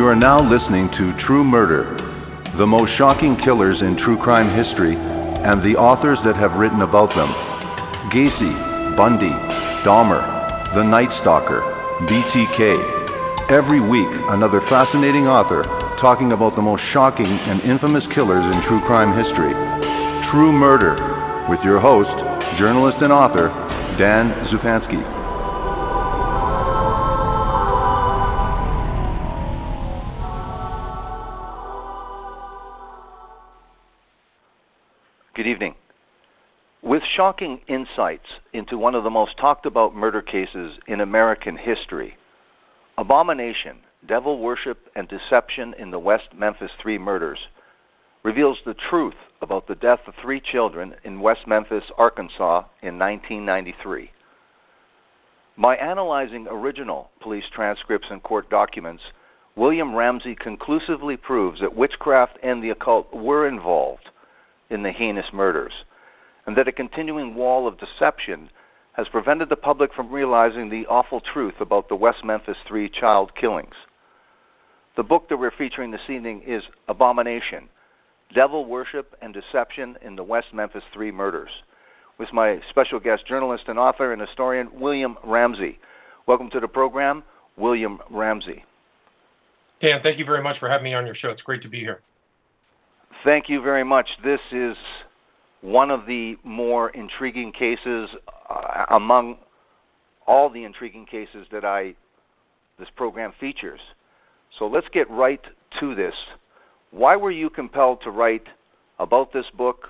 You are now listening to True Murder, the most shocking killers in true crime history, and the authors that have written about them. Gacy, Bundy, Dahmer, The Night Stalker, BTK. Every week, another fascinating author talking about the most shocking and infamous killers in true crime history. True Murder, with your host, journalist and author, Dan Zupansky. Good evening. With shocking insights into one of the most talked about murder cases in American history, Abomination, Devil Worship and Deception in the West Memphis 3 Murders, reveals the truth about the death of 3 children in West Memphis, Arkansas in 1993. By analyzing original police transcripts and court documents, William Ramsey conclusively proves that witchcraft and the occult were involved in the heinous murders, and that a continuing wall of deception has prevented the public from realizing the awful truth about the West Memphis 3 child killings. The book that we're featuring this evening is Abomination, Devil Worship and Deception in the West Memphis 3 Murders, with my special guest journalist and author and historian, William Ramsey. Welcome to the program, William Ramsey. Dan, thank you very much for having me on your show. It's great to be here. Thank you very much. This is one of the more intriguing cases among all the intriguing cases that this program features. So let's get right to this. Why were you compelled to write about this book,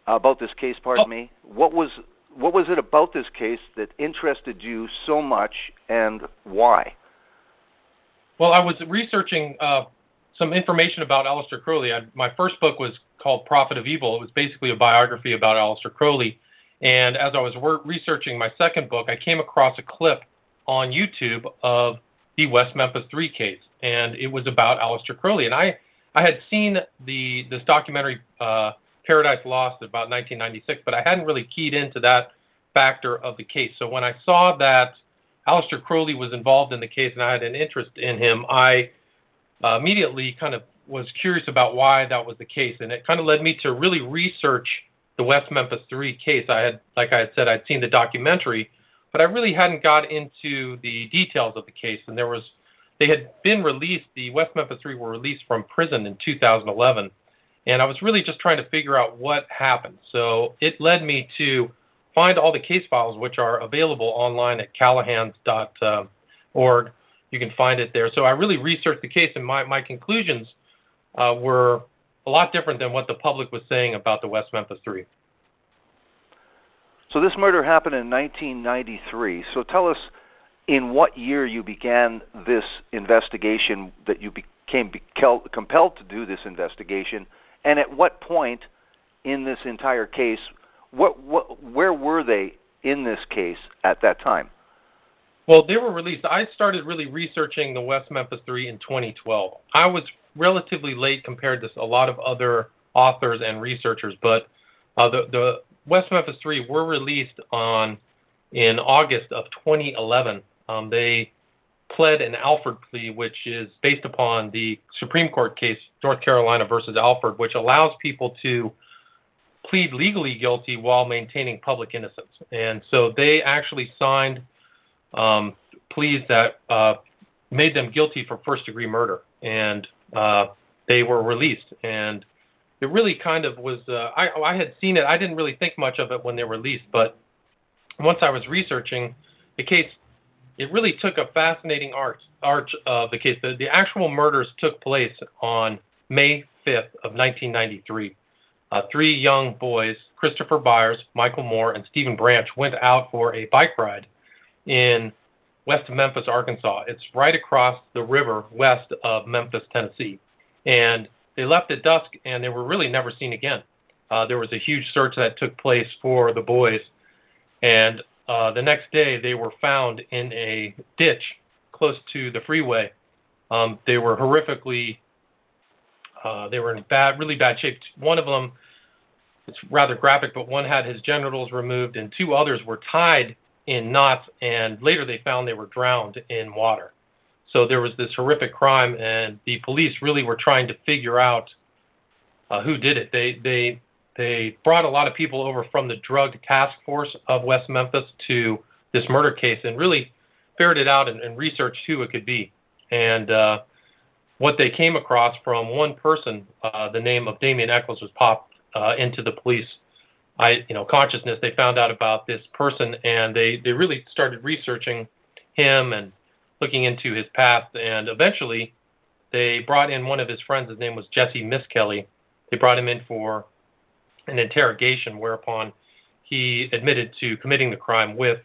about this case, pardon me? What was it about this case that interested you so much, and why? Well, I was researching some information about Aleister Crowley. My first book was called Prophet of Evil. It was basically a biography about Aleister Crowley. And as I was researching my second book, I came across a clip on YouTube of the West Memphis 3 case, and it was about Aleister Crowley. And I had seen this documentary, Paradise Lost, about 1996, but I hadn't really keyed into that factor of the case. So when I saw that Aleister Crowley was involved in the case and I had an interest in him, I immediately kind of was curious about why that was the case, and it kind of led me to really research the West Memphis 3 case. Like I had said, I'd seen the documentary, but I really hadn't got into the details of the case. And they had been released. The West Memphis 3 were released from prison in 2011, and I was really just trying to figure out what happened. So it led me to find all the case files, which are available online at callahans.org. You can find it there. So I really researched the case, and my conclusions were a lot different than what the public was saying about the West Memphis 3. So this murder happened in 1993. So tell us in what year you began this investigation, that you became compelled to do this investigation, and at what point in this entire case, where were they in this case at that time? Well, they were released. I started really researching the West Memphis 3 in 2012. I was relatively late compared to a lot of other authors and researchers, but the West Memphis 3 were released in August of 2011. They pled an Alford plea, which is based upon the Supreme Court case, North Carolina versus Alford, which allows people to plead legally guilty while maintaining public innocence. And so they actually signed pleas that made them guilty for first-degree murder, and they were released. And it really kind of was, I had seen it. I didn't really think much of it when they were released, but once I was researching the case, it really took a fascinating arch of the case. The actual murders took place on May 5th of 1993. 3 young boys, Christopher Byers, Michael Moore, and Stephen Branch, went out for a bike ride in West Memphis, Arkansas. It's right across the river west of Memphis, Tennessee. And they left at dusk, and they were really never seen again. There was a huge search that took place for the boys. And the next day, they were found in a ditch close to the freeway. They were horrifically, they were in really bad shape. One of them, it's rather graphic, but one had his genitals removed, and 2 others were tied in knots, and later they found they were drowned in water. So there was this horrific crime, and the police really were trying to figure out who did it. They brought a lot of people over from the drug task force of West Memphis to this murder case and really ferreted out and researched who it could be. And what they came across from one person, the name of Damien Eccles was popped into the police consciousness. They found out about this person, and they really started researching him and looking into his past. And eventually, they brought in one of his friends. His name was Jesse Miskelly. They brought him in for an interrogation, whereupon he admitted to committing the crime with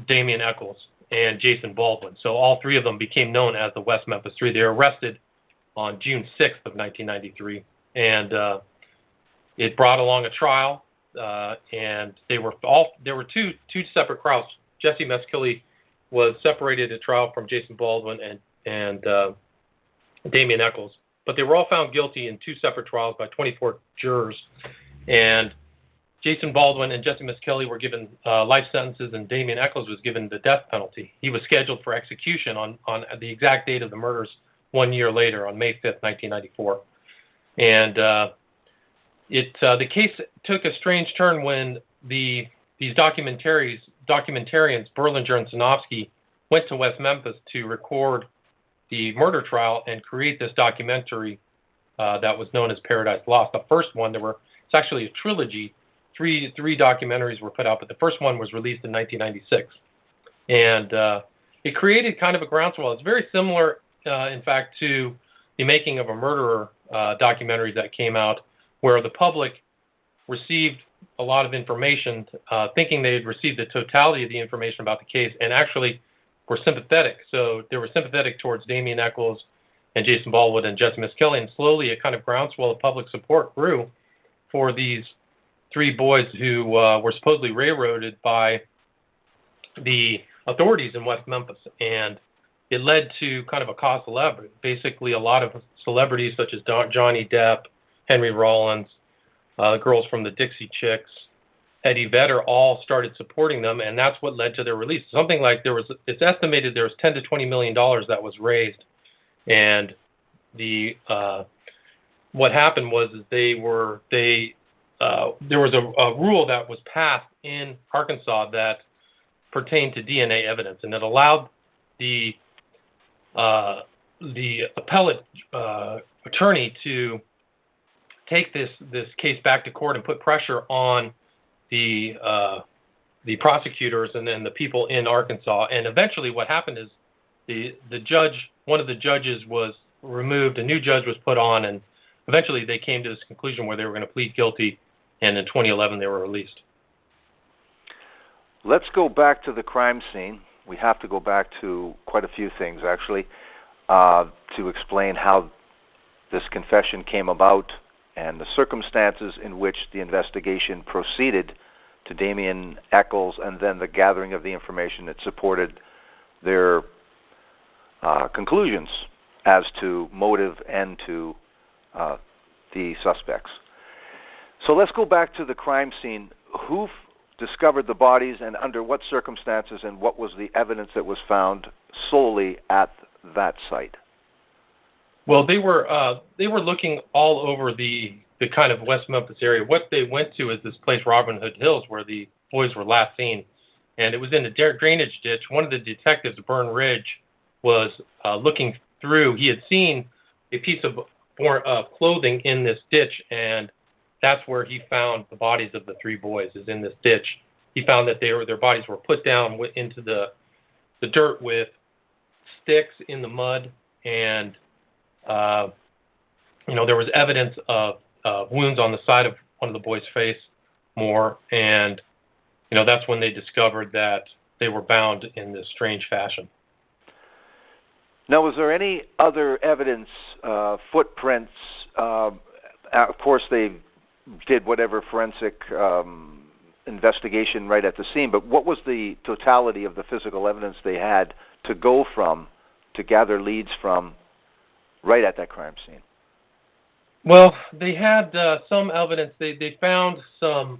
Damien Eccles and Jason Baldwin. So all three of them became known as the West Memphis Three. They were arrested on June 6th of 1993, and it brought along a trial. And there were two separate trials. Jesse Miskelly was separated at trial from Jason Baldwin and Damien Eccles, but they were all found guilty in two separate trials by 24 jurors. And Jason Baldwin and Jesse Miskelly were given life sentences, and Damien Eccles was given the death penalty. He was scheduled for execution on the exact date of the murders 1 year later, on May 5th, 1994. And the case took a strange turn when these documentarians, Berlinger and Zupansky, went to West Memphis to record the murder trial and create this documentary that was known as Paradise Lost. The first one, it's actually a trilogy. Three documentaries were put out, but the first one was released in 1996. And it created kind of a groundswell. It's very similar, in fact, to the Making of a Murderer documentary that came out, where the public received a lot of information, thinking they had received the totality of the information about the case, and actually were sympathetic. So they were sympathetic towards Damien Eccles and Jason Baldwin and Jesse Miskelly, and slowly a kind of groundswell of public support grew for these three boys who were supposedly railroaded by the authorities in West Memphis. And it led to kind of a cause célèbre. Basically, a lot of celebrities such as Johnny Depp, Henry Rollins, girls from the Dixie Chicks, Eddie Vedder, all started supporting them, and that's what led to their release. Something like it's estimated there was $10 to $20 million that was raised, and what happened was there was a rule that was passed in Arkansas that pertained to DNA evidence, and it allowed the appellate attorney to take this case back to court and put pressure on the prosecutors and then the people in Arkansas. And eventually what happened is one of the judges was removed, a new judge was put on, and eventually they came to this conclusion where they were going to plead guilty, and in 2011 they were released. Let's go back to the crime scene. We have to go back to quite a few things, actually, to explain how this confession came about and the circumstances in which the investigation proceeded to Damien Eccles, and then the gathering of the information that supported their conclusions as to motive and to the suspects. So let's go back to the crime scene. Who discovered the bodies, and under what circumstances, and what was the evidence that was found solely at that site? Well, they were looking all over the kind of West Memphis area. What they went to is this place, Robin Hood Hills, where the boys were last seen, and it was in a drainage ditch. One of the detectives, Burn Ridge, was looking through. He had seen a piece of clothing in this ditch, and that's where he found the bodies of the three boys, is in this ditch. He found that their bodies were put down into the dirt with sticks in the mud, and there was evidence of wounds on the side of one of the boys' face, more, and that's when they discovered that they were bound in this strange fashion. Now, was there any other evidence, footprints? Of course, they did whatever forensic investigation right at the scene, but what was the totality of the physical evidence they had to go from, to gather leads from, right at that crime scene? Well, they had some evidence. They found some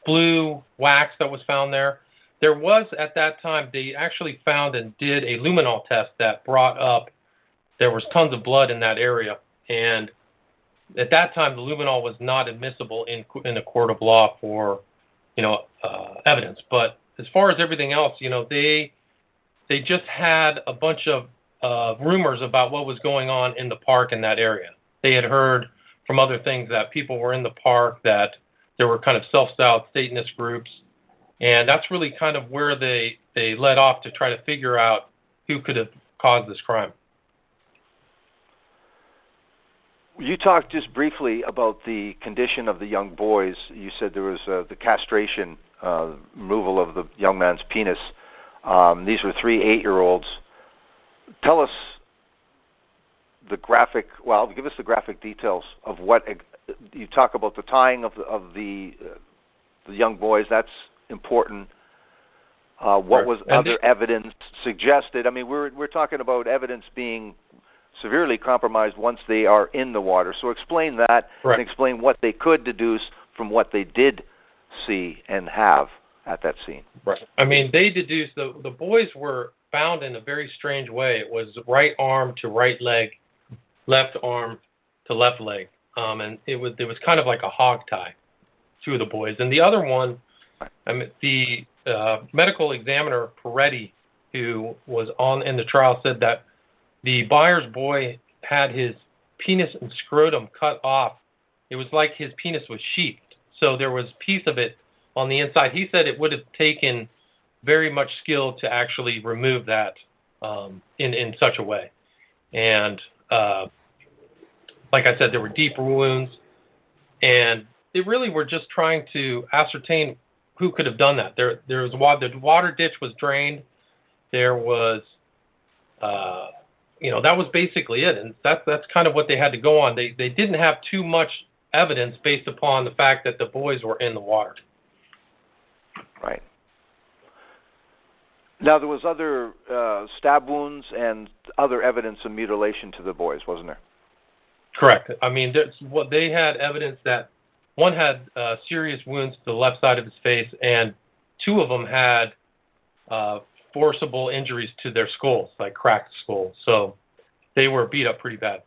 blue wax that was found there. there was, at that time, they actually found and did a luminol test that brought up there was tons of blood in that area. And at that time, the luminol was not admissible in a court of law for, evidence. But as far as everything else, they just had a bunch of rumors about what was going on in the park in that area. They had heard from other things that people were in the park, that there were kind of self-styled Satanist groups. And that's really kind of where they led off to try to figure out who could have caused this crime. You talked just briefly about the condition of the young boys. You said there was the castration, removal of the young man's penis. These were 3 8-year-olds. Tell us give us the graphic details of what you talk about. The tying of the young boys. That's important. What was other evidence suggested? I mean, we're talking about evidence being severely compromised once they are in the water. So explain that, and explain what they could deduce from what they did see and have at that scene. Right. I mean, they deduced the boys were found in a very strange way. It was right arm to right leg, left arm to left leg, and it was kind of like a hog tie, 2 of the boys. And the other one, the medical examiner Peretti, who was in the trial, said that the buyer's boy had his penis and scrotum cut off. It was like his penis was sheathed. So there was a piece of it on the inside. He said it would have taken very much skill to actually remove that in such a way. And like I said, there were deep wounds. And they really were just trying to ascertain who could have done that. There was the water ditch was drained. There was... that was basically it, and that's kind of what they had to go on. They didn't have too much evidence based upon the fact that the boys were in the water. Right. Now, there was other stab wounds and other evidence of mutilation to the boys, wasn't there? Correct. I mean, they had evidence that one had serious wounds to the left side of his face, and 2 of them had forcible injuries to their skulls, like cracked skulls. So they were beat up pretty bad.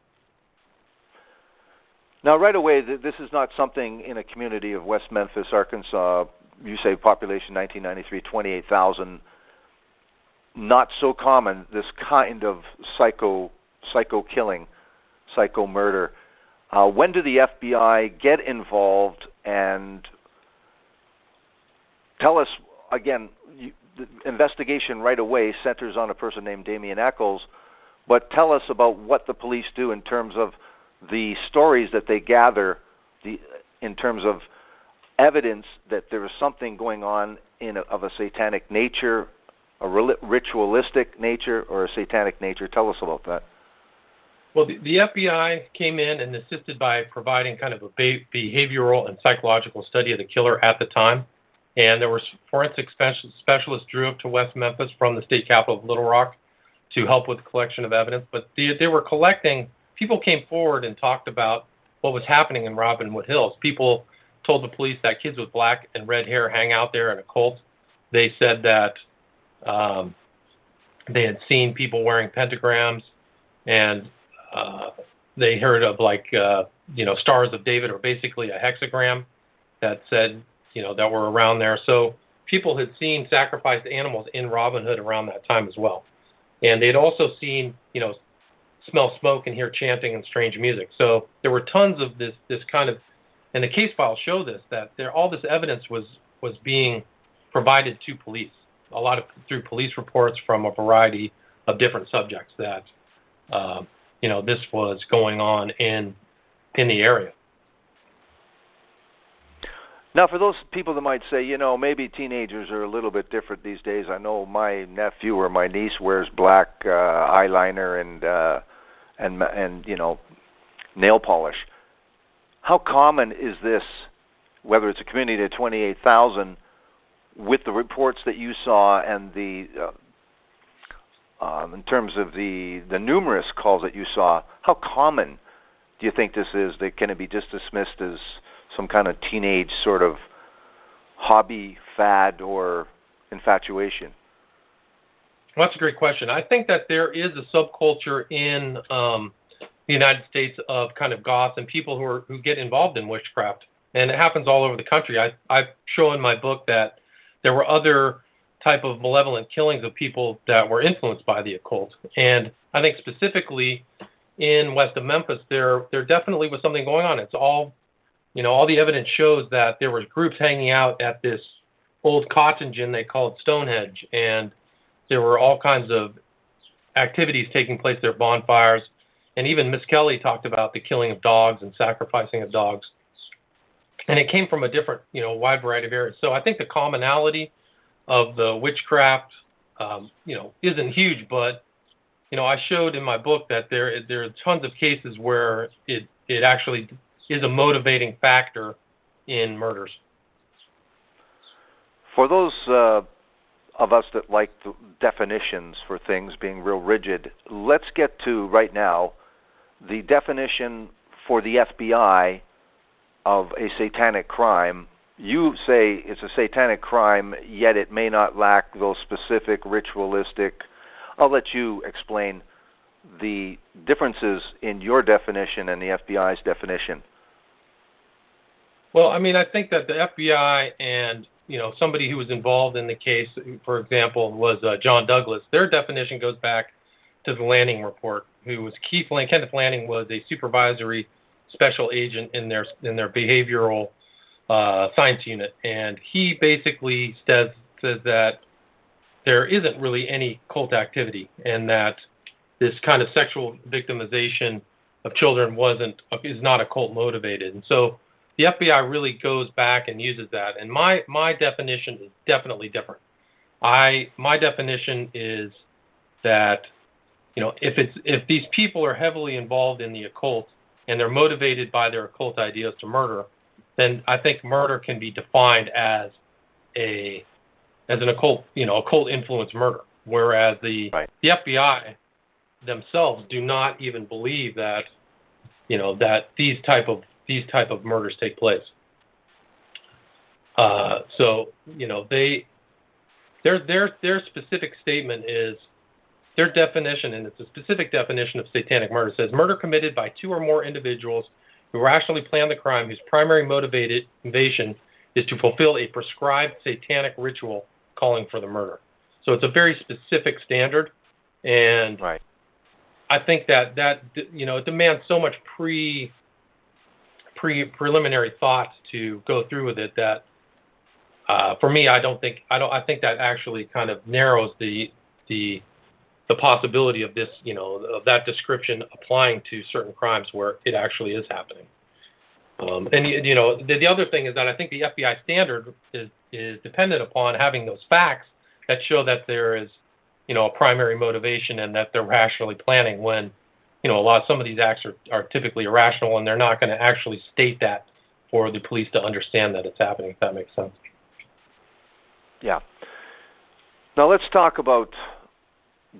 Now, right away, this is not something in a community of West Memphis, Arkansas. You say population 1993, 28,000. Not so common, this kind of psycho killing, psycho murder. When did the FBI get involved? And tell us, again, the investigation right away centers on a person named Damien Eccles, but tell us about what the police do in terms of the stories that they gather, in terms of evidence that there is something going on of a satanic nature, a ritualistic nature, or a satanic nature. Tell us about that. Well, the FBI came in and assisted by providing kind of a behavioral and psychological study of the killer at the time. And there were forensic specialists drew up to West Memphis from the state capital of Little Rock to help with the collection of evidence. But they were collecting, people came forward and talked about what was happening in Robinwood Hills. People told the police that kids with black and red hair hang out there in a cult. They said that they had seen people wearing pentagrams, and they heard of Stars of David, or basically a hexagram that said, that were around there. So people had seen sacrificed animals in Robin Hood around that time as well. And they'd also seen, smell smoke and hear chanting and strange music. So there were tons of this kind of, and the case files show this, that all this evidence was being provided to police, a lot of through police reports from a variety of different subjects that, this was going on in the area. Now, for those people that might say, maybe teenagers are a little bit different these days. I know my nephew or my niece wears black eyeliner and nail polish. How common is this, whether it's a community of 28,000, with the reports that you saw and the in terms of the numerous calls that you saw? How common do you think this is? Can it be just dismissed as some kind of teenage sort of hobby, fad, or infatuation? Well, that's a great question. I think that there is a subculture in the United States of kind of goths and people who get involved in witchcraft, and it happens all over the country. I show in my book that there were other type of malevolent killings of people that were influenced by the occult, and I think specifically in west of Memphis, there definitely was something going on. It's all, all the evidence shows that there was groups hanging out at this old cottage inn they called Stonehenge, and there were all kinds of activities taking place there, bonfires, and even Miss Kelly talked about the killing of dogs and sacrificing of dogs. And it came from a different, wide variety of areas. So I think the commonality of the witchcraft, isn't huge, but, I showed in my book that there are tons of cases where it actually is a motivating factor in murders. For those of us that like the definitions for things being real rigid, let's get to right now the definition for the FBI of a satanic crime. You say it's a satanic crime, yet it may not lack those specific ritualistic. I'll let you explain the differences in your definition and the FBI's definition. Well, I think that the FBI and somebody who was involved in the case, for example, was John Douglas. Their definition goes back to the Lanning report. Kenneth Lanning was a supervisory special agent in their behavioral science unit, and he basically says that there isn't really any cult activity, and that this kind of sexual victimization of children is not occult motivated. And so the FBI really goes back and uses that. And my definition is definitely different. My definition is that if these people are heavily involved in the occult and they're motivated by their occult ideas to murder, then I think murder can be defined as an occult influence murder. Whereas the FBI themselves do not even believe that that these type of murders take place. So their specific statement is their definition, and it's a specific definition of satanic murder. It says murder committed by two or more individuals who rationally plan the crime, whose primary motivation is to fulfill a prescribed satanic ritual calling for the murder. So it's a very specific standard, and I think that it demands so much preliminary thoughts to go through with it that for me, I think that actually kind of narrows the possibility of this, of that description applying to certain crimes where it actually is happening. And the other thing is that I think the FBI standard is dependent upon having those facts that show that there is, a primary motivation and that they're rationally planning when, some of these acts are typically irrational, and they're not going to actually state that for the police to understand that it's happening, if that makes sense. Yeah. Now let's talk about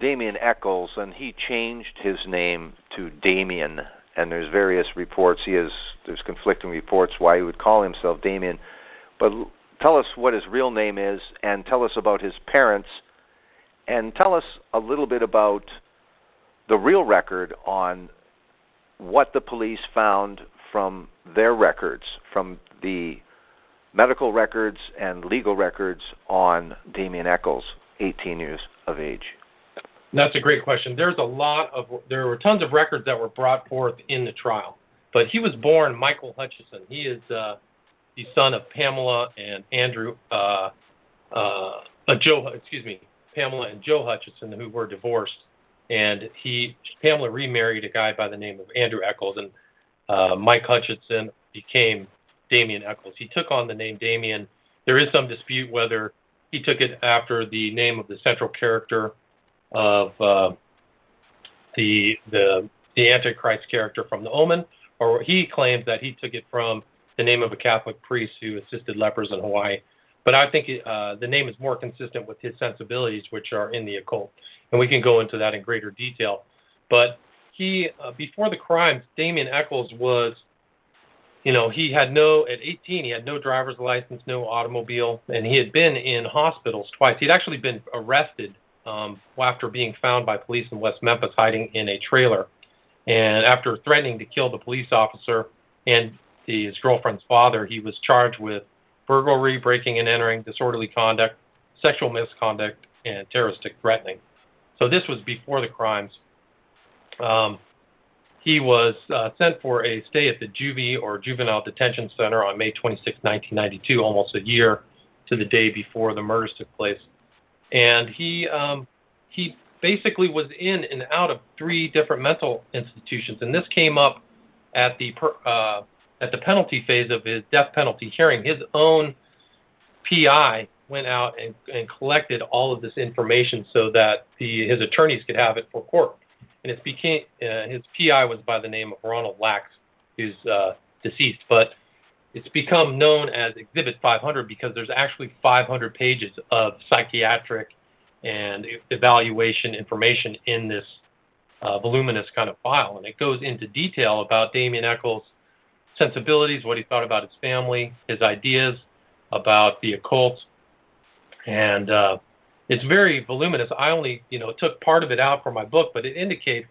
Damien Echols, and he changed his name to Damien, and there's various reports. There's conflicting reports why he would call himself Damien. But tell us what his real name is, and tell us about his parents, and tell us a little bit about the real record on what the police found from their records, from the medical records and legal records on Damien Echols, 18 years of age. That's a great question. There were tons of records that were brought forth in the trial, but he was born Michael Hutchison. He is the son of Pamela and Pamela and Joe Hutchison, who were divorced, and Pamela remarried a guy by the name of Andrew Echols, and Mike Hutchison became Damien Echols. He took on the name Damien. There is some dispute whether he took it after the name of the central character of the Antichrist character from The Omen, or he claims that he took it from the name of a Catholic priest who assisted lepers in Hawaii. But I think the name is more consistent with his sensibilities, which are in the occult, and we can go into that in greater detail. But he, before the crimes, Damien Echols was he had at 18, he had no driver's license, no automobile, and he had been in hospitals twice. He'd actually been arrested after being found by police in West Memphis hiding in a trailer. And after threatening to kill the police officer and his girlfriend's father, he was charged with burglary, breaking and entering, disorderly conduct, sexual misconduct, and terroristic threatening. So this was before the crimes. He was sent for a stay at the Juvenile Detention Center on May 26, 1992, almost a year to the day before the murders took place. And he basically was in and out of 3 different mental institutions. And this came up at the penalty phase of his death penalty hearing. His own PI went out and collected all of this information so that his attorneys could have it for court. And his PI was by the name of Ronald Lax, who's deceased. But it's become known as Exhibit 500 because there's actually 500 pages of psychiatric and evaluation information in this voluminous kind of file. And it goes into detail about Damien Echols' sensibilities, what he thought about his family, his ideas about the occult. And it's very voluminous. I only, took part of it out for my book, but it indicates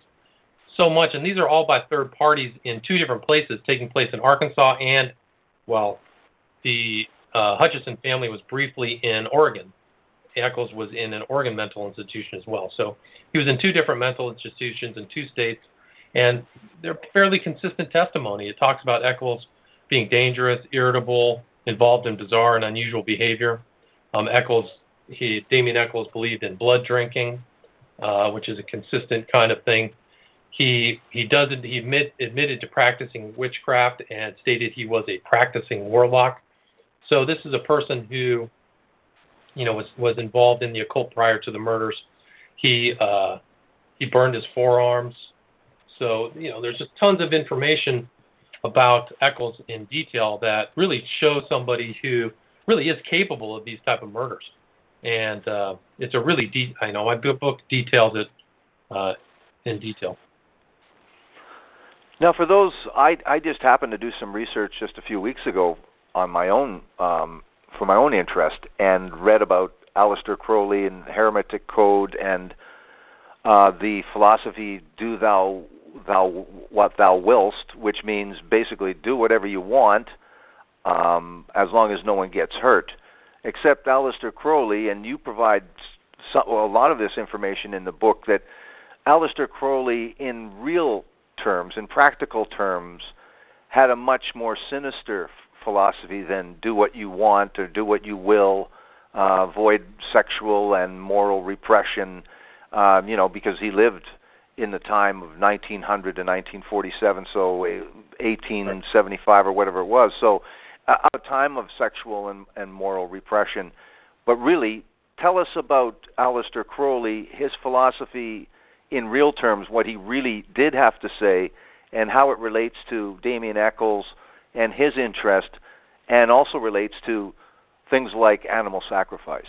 so much. And these are all by third parties in 2 different places, taking place in Arkansas and, the Hutchison family was briefly in Oregon. Echols was in an Oregon mental institution as well. So he was in 2 different mental institutions in 2 states, and they're fairly consistent testimony. It talks about Echols being dangerous, irritable, involved in bizarre and unusual behavior. Damien Echols believed in blood drinking, which is a consistent kind of thing. He admitted to practicing witchcraft and stated he was a practicing warlock. So this is a person who, was involved in the occult prior to the murders. He burned his forearms. So, there's just tons of information about Echols in detail that really shows somebody who really is capable of these type of murders. And it's a really my book details it in detail. Now, for those, I just happened to do some research just a few weeks ago on my own, for my own interest, and read about Aleister Crowley and Hermetic Code and the philosophy "Do thou what thou willst," which means basically do whatever you want, as long as no one gets hurt. Except Aleister Crowley, and you provide a lot of this information in the book, that Aleister Crowley, in real terms, in practical terms, had a much more sinister philosophy than do what you want or do what you will, avoid sexual and moral repression, because he lived in the time of 1900 to 1947, so 1875 or whatever it was. So a time of sexual and moral repression. But really, tell us about Aleister Crowley, his philosophy in real terms, what he really did have to say, and how it relates to Damien Echols and his interest, and also relates to things like animal sacrifice.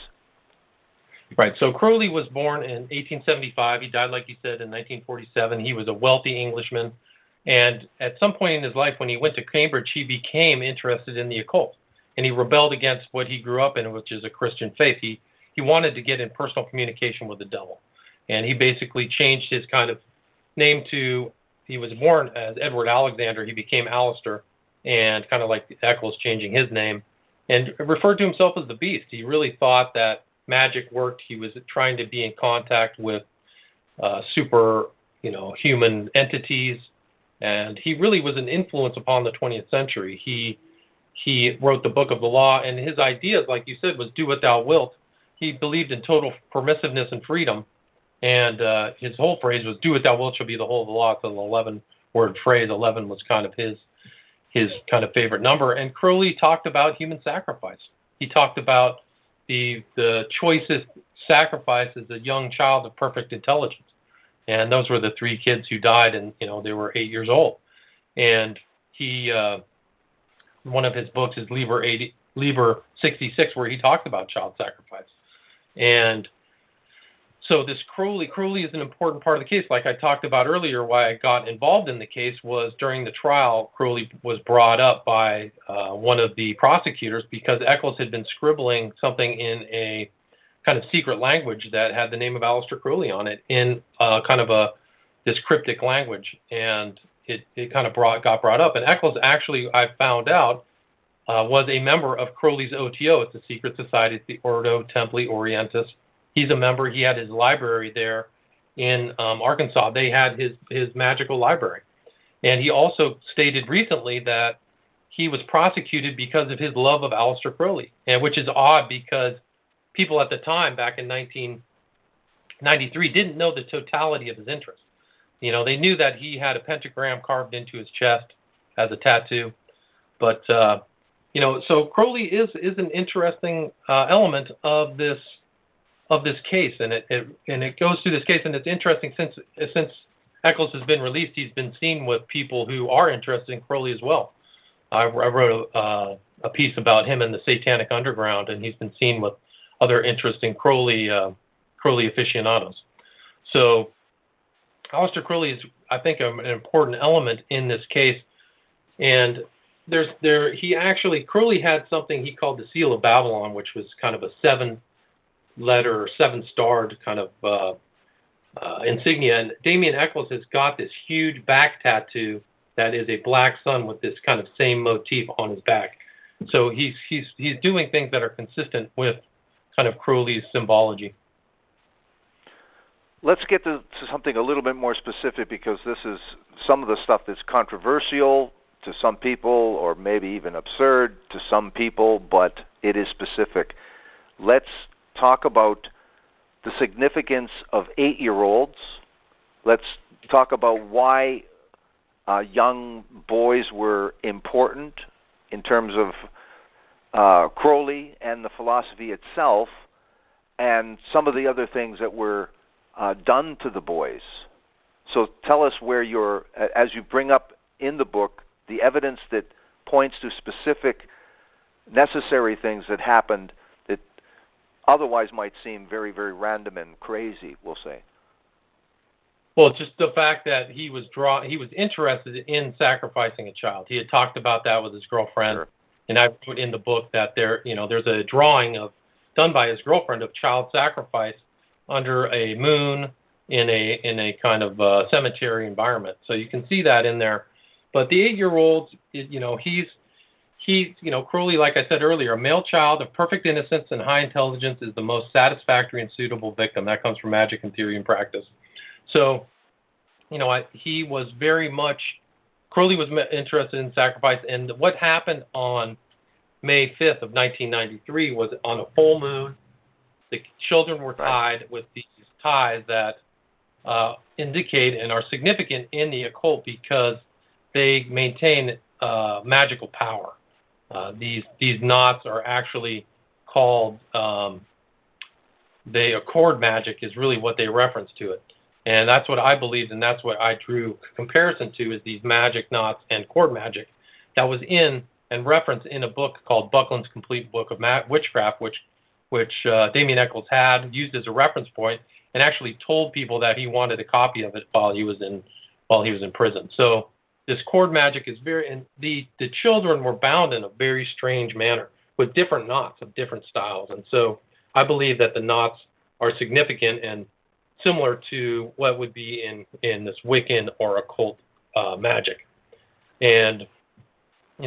Right. So Crowley was born in 1875. He died, like you said, in 1947. He was a wealthy Englishman. And at some point in his life, when he went to Cambridge, he became interested in the occult. And he rebelled against what he grew up in, which is a Christian faith. He wanted to get in personal communication with the devil. And he basically changed his kind of name to, he was born as Edward Alexander. He became Aleister, and kind of like Eccles changing his name, and referred to himself as the Beast. He really thought that magic worked. He was trying to be in contact with human entities, and he really was an influence upon the 20th century. He wrote the Book of the Law, and his ideas, like you said, was do what thou wilt. He believed in total permissiveness and freedom, and his whole phrase was do what thou wilt shall be the whole of the law. It's an 11-word phrase. 11 was kind of his kind of favorite number. And Crowley talked about human sacrifice. He talked about the choicest sacrifice as a young child of perfect intelligence. And those were the 3 kids who died, and they were 8 years old. And he, one of his books is Liber 66, where he talked about child sacrifice. And So this Crowley is an important part of the case. Like I talked about earlier, why I got involved in the case was during the trial, Crowley was brought up by one of the prosecutors because Eccles had been scribbling something in a kind of secret language that had the name of Aleister Crowley on it in kind of this cryptic language, and it kind of got brought up. And Eccles actually, I found out, was a member of Crowley's OTO. It's a secret society. It's the Ordo Templi Orientis. He's a member. He had his library there in Arkansas. They had his magical library. And he also stated recently that he was prosecuted because of his love of Aleister Crowley, and which is odd because people at the time, back in 1993, didn't know the totality of his interest. You know, they knew that he had a pentagram carved into his chest as a tattoo. But, you know, so Crowley is an interesting element of this case, and it goes through this case, and it's interesting since Eccles has been released, he's been seen with people who are interested in Crowley as well. I wrote a piece about him in the Satanic Underground, and he's been seen with other interesting Crowley aficionados. So Aleister Crowley is, I think, an important element in this case, and Crowley had something he called the Seal of Babylon, which was kind of a 7-letter or 7-starred kind of insignia. And Damien Eccles has got this huge back tattoo that is a black sun with this kind of same motif on his back. So he's doing things that are consistent with kind of Crowley's symbology. Let's get to something a little bit more specific, because this is some of the stuff that's controversial to some people, or maybe even absurd to some people, but it is specific. Let's talk about the significance of 8-year-olds. Let's talk about why young boys were important in terms of Crowley and the philosophy itself, and some of the other things that were done to the boys. So tell us where as you bring up in the book, the evidence that points to specific necessary things that happened that otherwise might seem very, very random and crazy, we'll say. Well, it's just the fact that he was interested in sacrificing a child. He had talked about that with his girlfriend, sure. And I put in the book that there's a drawing done by his girlfriend of child sacrifice under a moon in a kind of cemetery environment. So you can see that in there. But the 8-year-old, he's Crowley, like I said earlier, a male child of perfect innocence and high intelligence is the most satisfactory and suitable victim. That comes from Magic and Theory and Practice. So, he was Crowley was interested in sacrifice. And what happened on May 5th of 1993 was on a full moon. The children were tied with these ties that indicate and are significant in the occult because they maintain magical power. These knots are actually called, they accord magic is really what they reference to it. And that's what I believed, and that's what I drew comparison to, is these magic knots and cord magic that was in and referenced in a book called Buckland's Complete Book of Witchcraft, which Damien Eccles had used as a reference point, and actually told people that he wanted a copy of it while he was in prison. So this cord magic is and the children were bound in a very strange manner with different knots of different styles. And so I believe that the knots are significant and similar to what would be in this Wiccan or occult magic. And,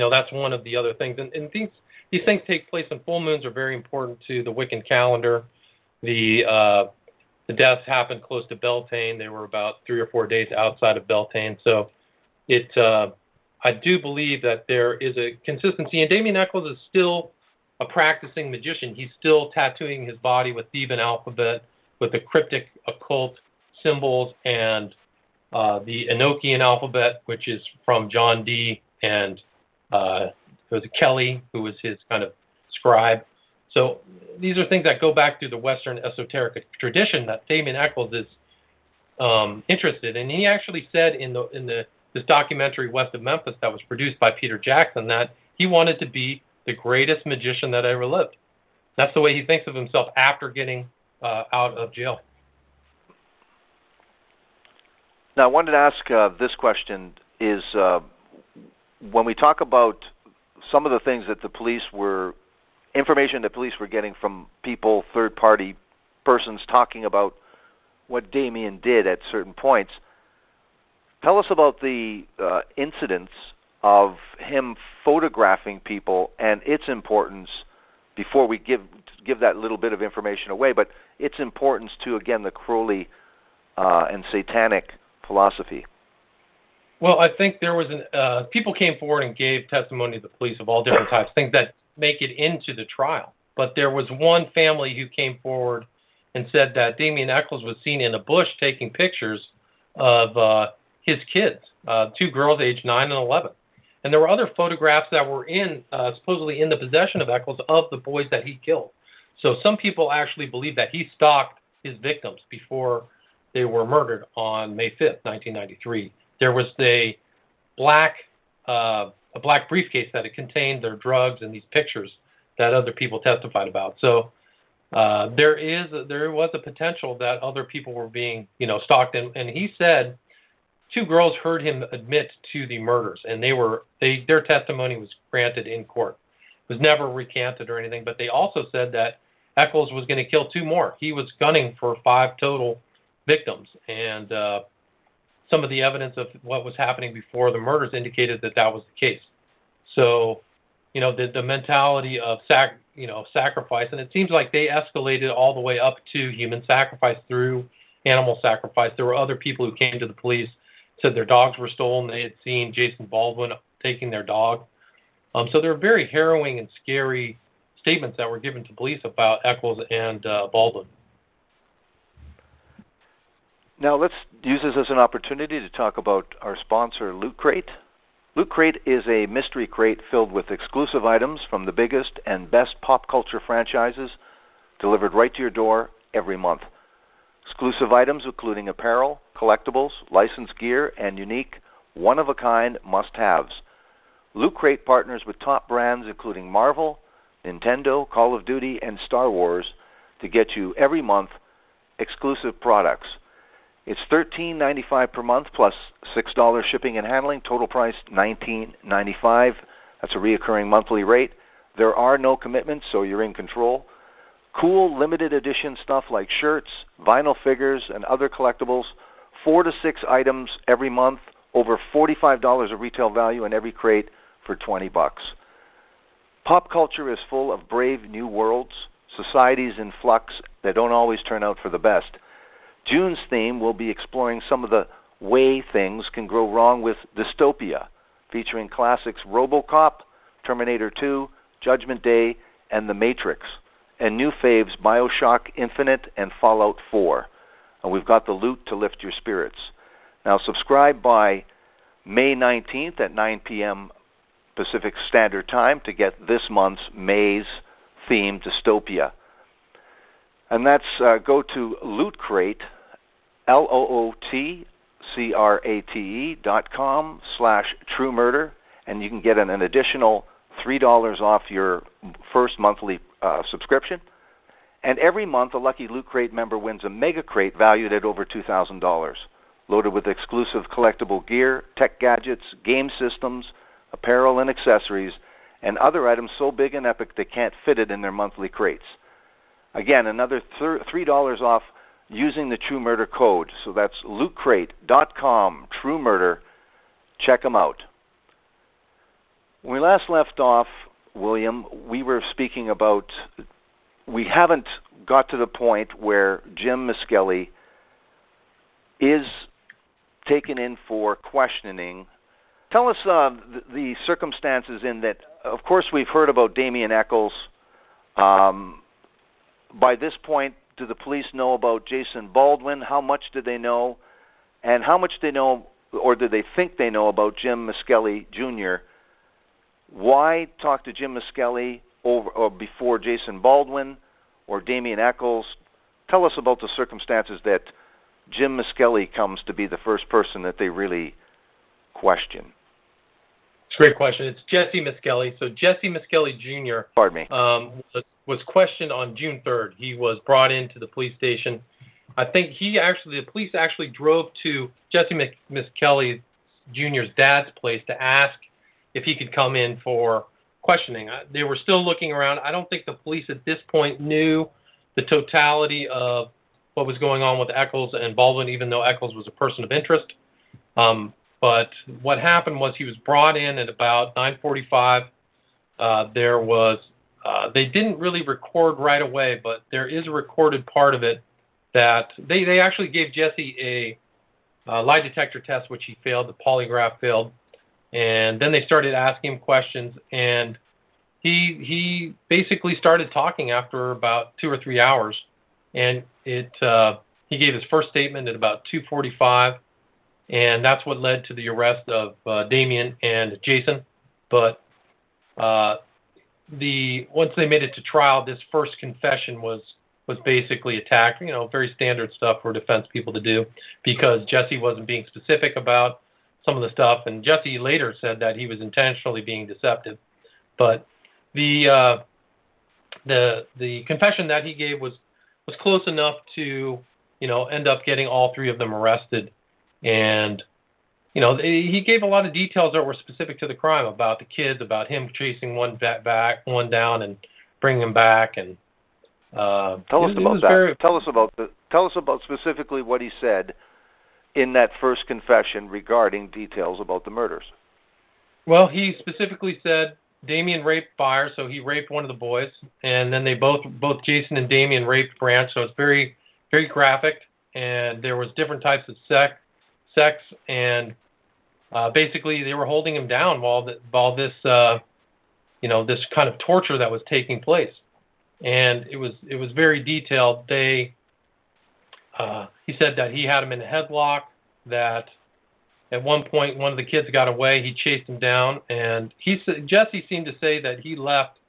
that's one of the other things. And these things take place on full moons, are very important to the Wiccan calendar. The deaths happened close to Beltane. They were about 3 or 4 days outside of Beltane. So I do believe that there is a consistency. And Damien Eccles is still a practicing magician. He's still tattooing his body with Theban alphabet, with the cryptic occult symbols, and the Enochian alphabet, which is from John Dee and it was Kelly, who was his kind of scribe. So these are things that go back to the Western esoteric tradition that Damien Eccles is interested in. And he actually said in this documentary West of Memphis that was produced by Peter Jackson that he wanted to be the greatest magician that ever lived. That's the way he thinks of himself after getting out of jail. Now, I wanted to ask this question is when we talk about some of the things that information that police were getting from people, third-party persons talking about what Damien did at certain points, tell us about the incidents of him photographing people and its importance before we give that little bit of information away, but its importance to, again, the Crowley and satanic philosophy. Well, I think there was people came forward and gave testimony to the police of all different types, things that make it into the trial. But there was one family who came forward and said that Damien Echols was seen in a bush taking pictures of his kids, 2 girls aged 9 and 11. And there were other photographs that were supposedly in the possession of Echols of the boys that he killed. So some people actually believe that he stalked his victims before they were murdered on May 5th, 1993. There was a black briefcase that it contained their drugs and these pictures that other people testified about. So there was a potential that other people were being, stalked. And he said 2 girls heard him admit to the murders, and their testimony was granted in court. It was never recanted or anything, but they also said that Echols was going to kill 2 more. He was gunning for 5 total victims, and some of the evidence of what was happening before the murders indicated that that was the case. So, the mentality of sacrifice, and it seems like they escalated all the way up to human sacrifice through animal sacrifice. There were other people who came to the police, said their dogs were stolen. They had seen Jason Baldwin taking their dog. So there were very harrowing and scary statements that were given to police about Echols and Baldwin. Now let's use this as an opportunity to talk about our sponsor, Loot Crate. Loot Crate is a mystery crate filled with exclusive items from the biggest and best pop culture franchises delivered right to your door every month. Exclusive items including apparel, collectibles, licensed gear, and unique, one-of-a-kind must-haves. Loot Crate partners with top brands including Marvel, Nintendo, Call of Duty, and Star Wars to get you every month exclusive products. It's $13.95 per month plus $6 shipping and handling. Total price $19.95. That's a reoccurring monthly rate. There are no commitments, so you're in control. Cool limited edition stuff like shirts, vinyl figures, and other collectibles. 4 to 6 items every month. Over $45 of retail value in every crate for $20. Pop culture is full of brave new worlds, societies in flux that don't always turn out for the best. June's theme will be exploring some of the way things can go wrong with dystopia, featuring classics RoboCop, Terminator 2, Judgment Day, and The Matrix, and new faves BioShock Infinite and Fallout 4. And we've got the loot to lift your spirits. Now subscribe by May 19th at 9 p.m. Pacific Standard Time to get this month's May's theme, Dystopia. And that's go to Loot Crate, LOOTCRATE.com/TrueMurder, and you can get an additional $3 off your first monthly subscription. And every month, a lucky Loot Crate member wins a mega crate valued at over $2,000, loaded with exclusive collectible gear, tech gadgets, game systems, apparel and accessories, and other items so big and epic they can't fit it in their monthly crates. Again, another $3 off using the True Murder code. So that's lootcrate.com, True Murder. Check them out. When we last left off, William, we were speaking about we haven't got to the point where Jim Miskelly is taken in for questioning. Tell us the circumstances in that, of course, we've heard about Damien Echols. By this point, do the police know about Jason Baldwin? How much do they know? And how much they know, or do they think they know about Jim Miskelly Jr.? Why talk to Jim Miskelly over or before Jason Baldwin or Damien Echols? Tell us about the circumstances that Jim Miskelly comes to be the first person that they really question. It's a great question. It's Jesse Miskelly. So Jesse Miskelly Jr. Pardon me. Was questioned on June 3rd. He was brought into the police station, I think the police actually drove to Jesse Miskelly Jr.'s dad's place to ask if he could come in for questioning. They were still looking around. I don't think the police at this point knew the totality of what was going on with Eccles and Baldwin, even though Eccles was a person of interest. But what happened was he was brought in at about 9:45. They didn't really record right away, but there is a recorded part of it that they actually gave Jesse a lie detector test, which he failed, the polygraph failed, and then they started asking him questions, and he basically started talking after about 2 or 3 hours, and he gave his first statement at about 2:45, and that's what led to the arrest of Damien and Jason. But once they made it to trial, this first confession was basically attacked. Very standard stuff for defense people to do, because Jesse wasn't being specific about some of the stuff, and Jesse later said that he was intentionally being deceptive. But the confession that he gave was close enough to end up getting all three of them arrested, and he gave a lot of details that were specific to the crime, about the kids, about him chasing one down and bringing him back, and tell us about that. Tell us about specifically what he said in that first confession regarding details about the murders. Well, he specifically said Damien raped Fire, so he raped one of the boys, and then they both Jason and Damien raped Branch, so it's very, very graphic, and there was different types of sex, and basically they were holding him down while this this kind of torture that was taking place, and it was very detailed. He said that he had him in a headlock, that at one point one of the kids got away, he chased him down, and Jesse seemed to say that he left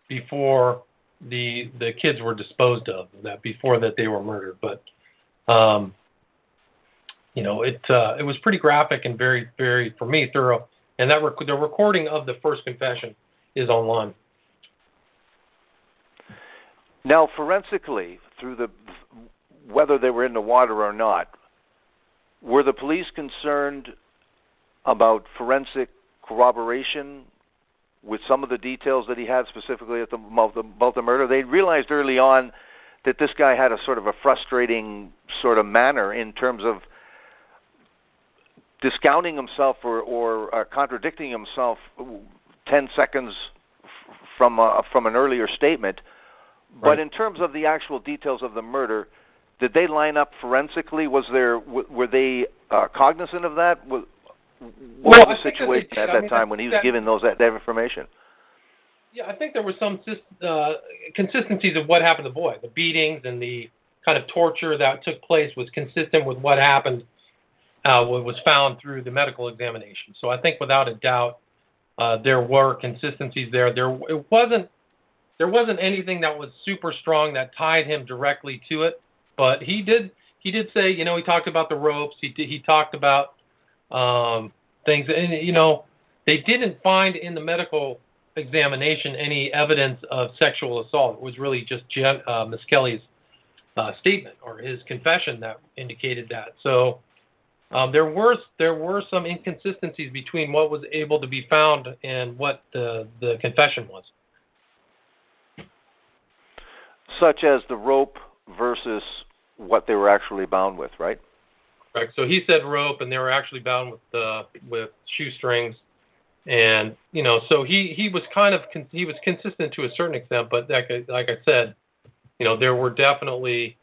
before the kids were disposed of, before they were murdered. But it was pretty graphic and very, very, for me, thorough. And the recording of the first confession is online. Now, forensically, whether they were in the water or not, were the police concerned about forensic corroboration with some of the details that he had specifically about the murder? They realized early on that this guy had a sort of a frustrating sort of manner in terms of discounting himself or contradicting himself 10 seconds from an earlier statement. But Right. in terms of the actual details of the murder, did they line up forensically? Were they cognizant of that? What was the situation at that time when he was given that information? Yeah, I think there were some consistencies of what happened to the boy. The beatings and the kind of torture that took place was consistent with what happened, what was found through the medical examination. So I think without a doubt, there were consistencies there. There wasn't anything that was super strong that tied him directly to it. But he did say, he talked about the ropes. He talked about things, and they didn't find in the medical examination any evidence of sexual assault. It was really just Miskelly's statement or his confession that indicated that. So there were some inconsistencies between what was able to be found and what the confession was. Such as the rope versus what they were actually bound with, right? Right. So he said rope, and they were actually bound with shoestrings, and so he was consistent to a certain extent. But like I said, there were definitely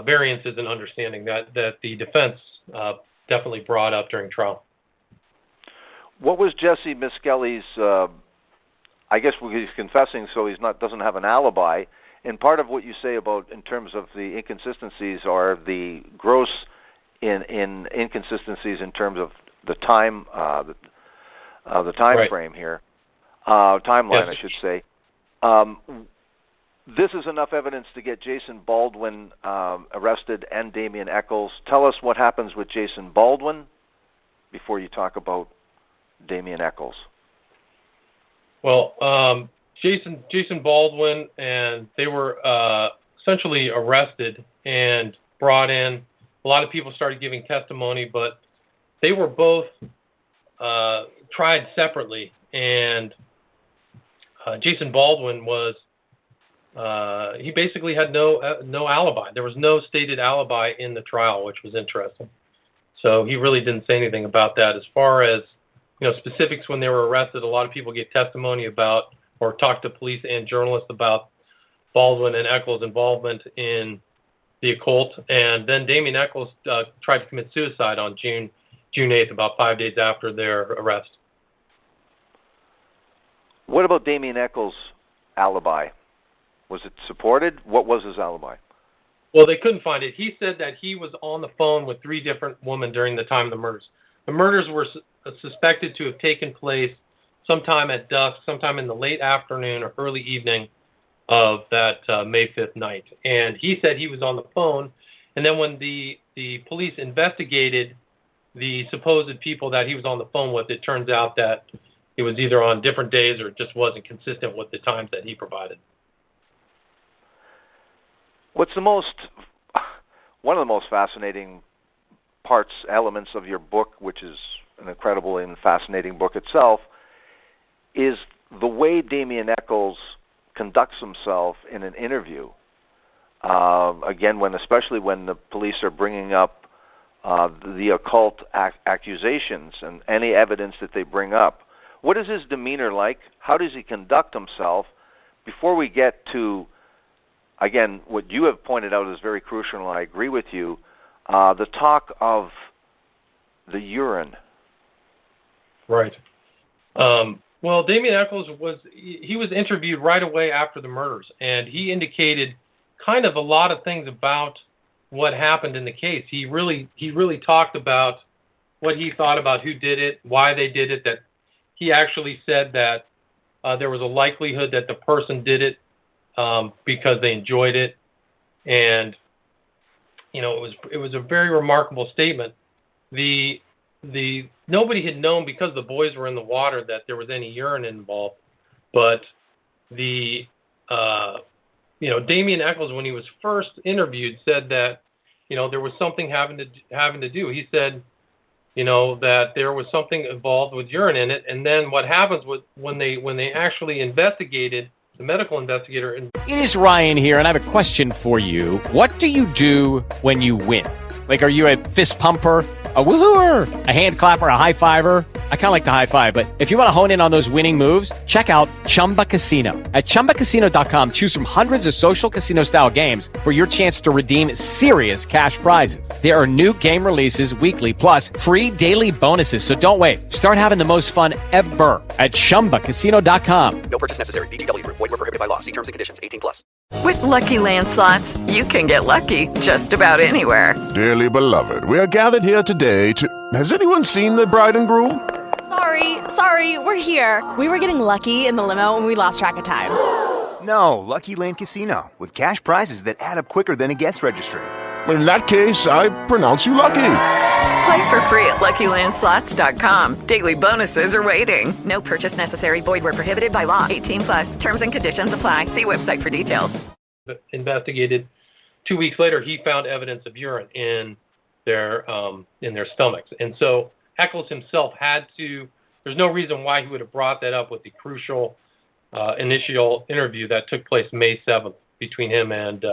variances in understanding that the defense definitely brought up during trial. What was Jesse Miskelly's? I guess he's confessing, so doesn't have an alibi. And part of what you say about in terms of the inconsistencies are the gross in inconsistencies in terms of the time the time Right. frame here, timeline, Yes. I should say. This is enough evidence to get Jason Baldwin arrested and Damien Eccles. Tell us what happens with Jason Baldwin before you talk about Damien Eccles. Well, Jason Baldwin, and they were essentially arrested, and brought in. A lot of people started giving testimony, but they were both tried separately. And Jason Baldwin was he basically had no alibi. There was no stated alibi in the trial, which was interesting. So he really didn't say anything about that. As far as specifics when they were arrested, a lot of people gave testimony about or talked to police and journalists about Baldwin and Eccles' involvement in the occult. And then Damien Eccles tried to commit suicide on June 8th, about 5 days after their arrest. What about Damien Eccles' alibi? Was it supported? What was his alibi? Well, they couldn't find it. He said that he was on the phone with 3 different women during the time of the murders. The murders were suspected to have taken place sometime at dusk, sometime in the late afternoon or early evening of that May 5th night. And he said he was on the phone. And then when the police investigated the supposed people that he was on the phone with, it turns out that it was either on different days or just wasn't consistent with the times that he provided. What's one of the most fascinating elements of your book, which is an incredible and fascinating book itself, is the way Damien Eccles conducts himself in an interview. Again, especially when the police are bringing up the occult accusations and any evidence that they bring up. What is his demeanor like? How does he conduct himself? Before we get to, again, what you have pointed out is very crucial, and I agree with you, the talk of the urine. Right. Well, Damien Eccles was interviewed right away after the murders, and he indicated kind of a lot of things about what happened in the case. He really talked about what he thought about who did it, why they did it, that he actually said that there was a likelihood that the person did it because they enjoyed it. And, it was a very remarkable statement. Nobody had known, because the boys were in the water, that there was any urine involved. But Damien Eccles, when he was first interviewed, said that, there was something having to do. He said, that there was something involved with urine in it. And then what happens when they actually investigated, the medical investigator. It is Ryan here, and I have a question for you. What do you do when you win? Like, are you a fist pumper, a woohooer, a hand clapper, a high fiver? I kind of like the high five, but if you want to hone in on those winning moves, check out Chumba Casino. At ChumbaCasino.com, choose from hundreds of social casino-style games for your chance to redeem serious cash prizes. There are new game releases weekly, plus free daily bonuses. So don't wait. Start having the most fun ever at ChumbaCasino.com. No purchase necessary. VGW Group. Void where prohibited by law. See terms and conditions. 18+. With Lucky Land Slots, you can get lucky just about anywhere. Dearly beloved, we are gathered here today to... Has anyone seen the bride and groom? Sorry, we're here. We were getting lucky in the limo and we lost track of time. No, Lucky Land Casino, with cash prizes that add up quicker than a guest registry. In that case, I pronounce you lucky. Play for free at LuckyLandSlots.com. Daily bonuses are waiting. No purchase necessary. Void where prohibited by law. 18+. Terms and conditions apply. See website for details. Investigated 2 weeks later, he found evidence of urine in their stomachs, and so Eccles himself had to. There's no reason why he would have brought that up with the crucial initial interview that took place May 7th between him and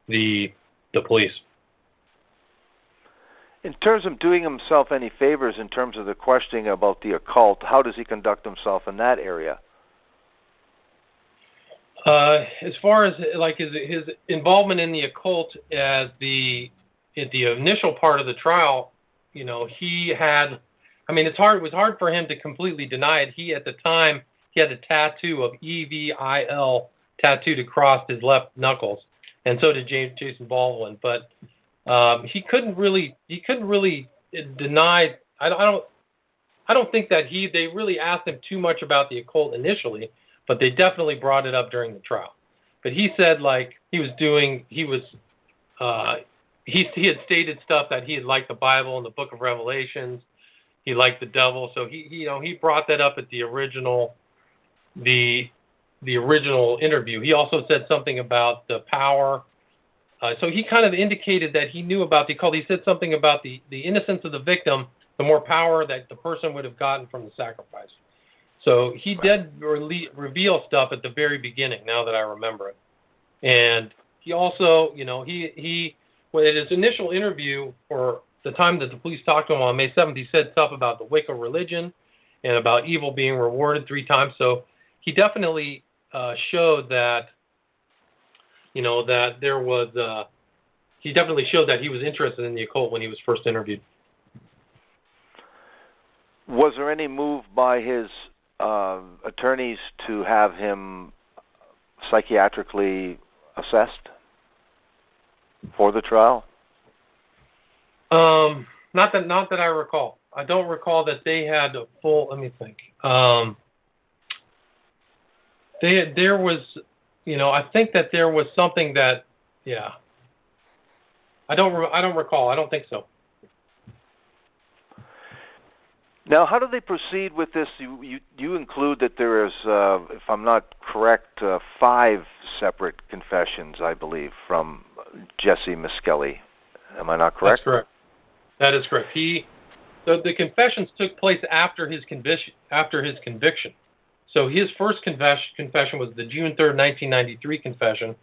the police. In terms of doing himself any favors in terms of the questioning about the occult, how does he conduct himself in that area? As far as like his involvement in the occult at the initial part of the trial, he had. I mean, it was hard for him to completely deny it. At the time, he had a tattoo of EVIL tattooed across his left knuckles, and so did Jason Baldwin. But he couldn't really deny. I don't think that they really asked him too much about the occult initially, but they definitely brought it up during the trial. But he said he had stated stuff that he had liked the Bible and the Book of Revelations. He liked the devil, so he brought that up at the original interview. He also said something about the power So he kind of indicated that he knew about the cult. He said something about the innocence of the victim, the more power that the person would have gotten from the sacrifice. So he did reveal stuff at the very beginning, now that I remember it. And he also, he when in his initial interview, for the time that the police talked to him on May 7th, he said stuff about the Wicca religion and about evil being rewarded 3 times. So he definitely showed that, that there was, he definitely showed that he was interested in the occult when he was first interviewed. Was there any move by his attorneys to have him psychiatrically assessed for the trial? Not that I recall. I don't recall that they had a full. Let me think. There was, I think that there was something that, yeah. I don't recall. I don't think so. Now, how do they proceed with this? You include that there is, if I'm not correct, 5 separate confessions, I believe, from Jesse Miskelly. Am I not correct? That's correct. That is correct. The confessions took place after his conviction. So his first confession was the June 3rd, 1993 confession.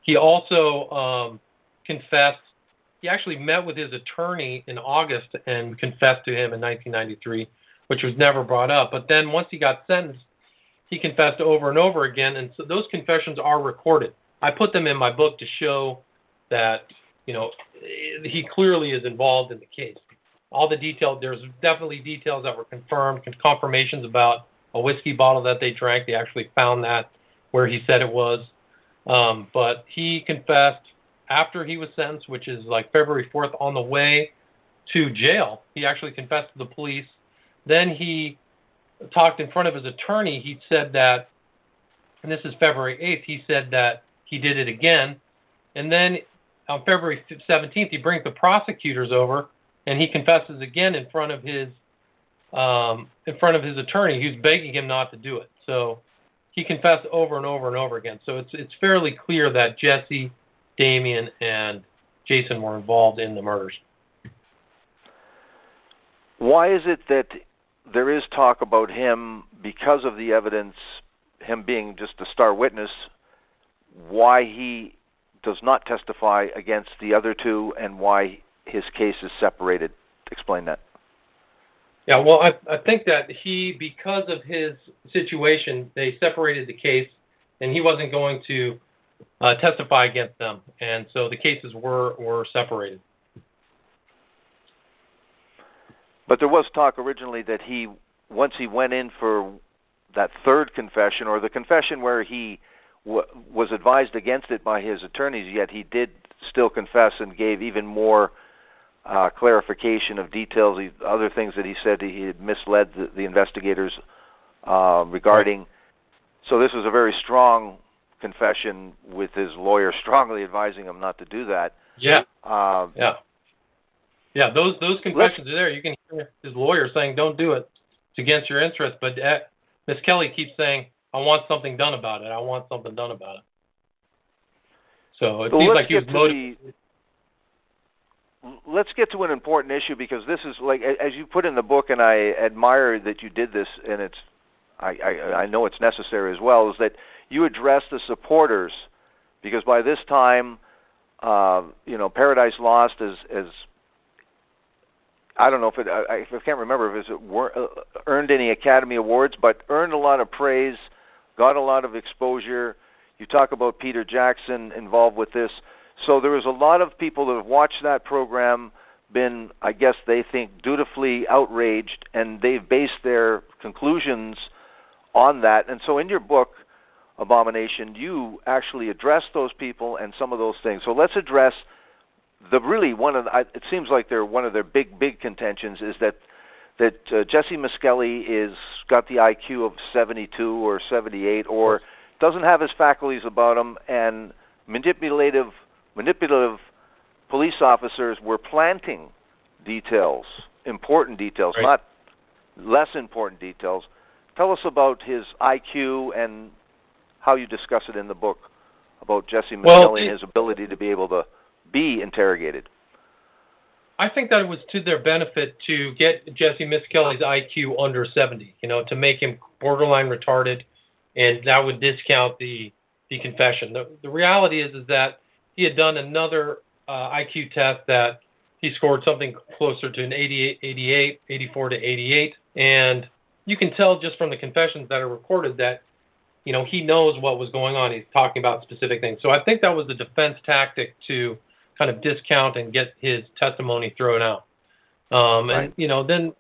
He also confessed. He actually met with his attorney in August and confessed to him in 1993, which was never brought up. But then once he got sentenced, he confessed over and over again, and so those confessions are recorded. I put them in my book to show that, he clearly is involved in the case. All the details, there's definitely details that were confirmed, confirmations about a whiskey bottle that they drank. They actually found that where he said it was. But he confessed after he was sentenced, which is like February 4th, on the way to jail. He actually confessed to the police. Then he talked in front of his attorney. He said that, and this is February 8th, he said that he did it again. And then on February 17th, he brings the prosecutors over, and he confesses again in front of his attorney, who's begging him not to do it. So he confessed over and over and over again. So it's fairly clear that Jesse, Damien, and Jason were involved in the murders. Why is it that there is talk about him, because of the evidence, him being just a star witness, why he does not testify against the other 2 and why his case is separated? Explain that. Yeah, well, I think that because of his situation, they separated the case, and he wasn't going to testify against them, and so the cases were separated. But there was talk originally that once he went in for that 3rd confession, or the confession where he was advised against it by his attorneys, yet he did still confess and gave even more clarification of details, other things that he said he had misled the investigators regarding. Right. So this was a very strong confession, with his lawyer strongly advising him not to do that. Yeah. Yeah, those confessions are there. You can hear his lawyer saying, "Don't do it. It's against your interest." But Miss Kelly keeps saying, "I want something done about it. I want something done about it." So it seems like he was motivated. Let's get to an important issue, because this is, like, as you put in the book, and I admire that you did this, and I know it's necessary as well, is that you address the supporters, because by this time, Paradise Lost is I don't know if I can't remember if it earned any Academy Awards, but earned a lot of praise, got a lot of exposure. You talk about Peter Jackson involved with this. So there was a lot of people that have watched that program, been, I guess they think, dutifully outraged, and they've based their conclusions on that. And so in your book, Abomination, you actually address those people and some of those things. So let's address it seems like they're one of their big contentions is that Jesse Miskelly is got the IQ of 72 or 78, or doesn't have his faculties about him, and manipulative police officers were planting details, important details, right, not less important details. Tell us about his IQ and how you discuss it in the book, about Jesse Well, Misskelley and his ability to be able to be interrogated? I think that it was to their benefit to get Jesse Misskelley's IQ under 70, to make him borderline retarded, and that would discount the confession. The reality is that he had done another IQ test that he scored something closer to an 88, 84 to 88, and you can tell just from the confessions that are recorded that, he knows what was going on. He's talking about specific things. So I think that was a defense tactic to kind of discount and get his testimony thrown out. Right. And, then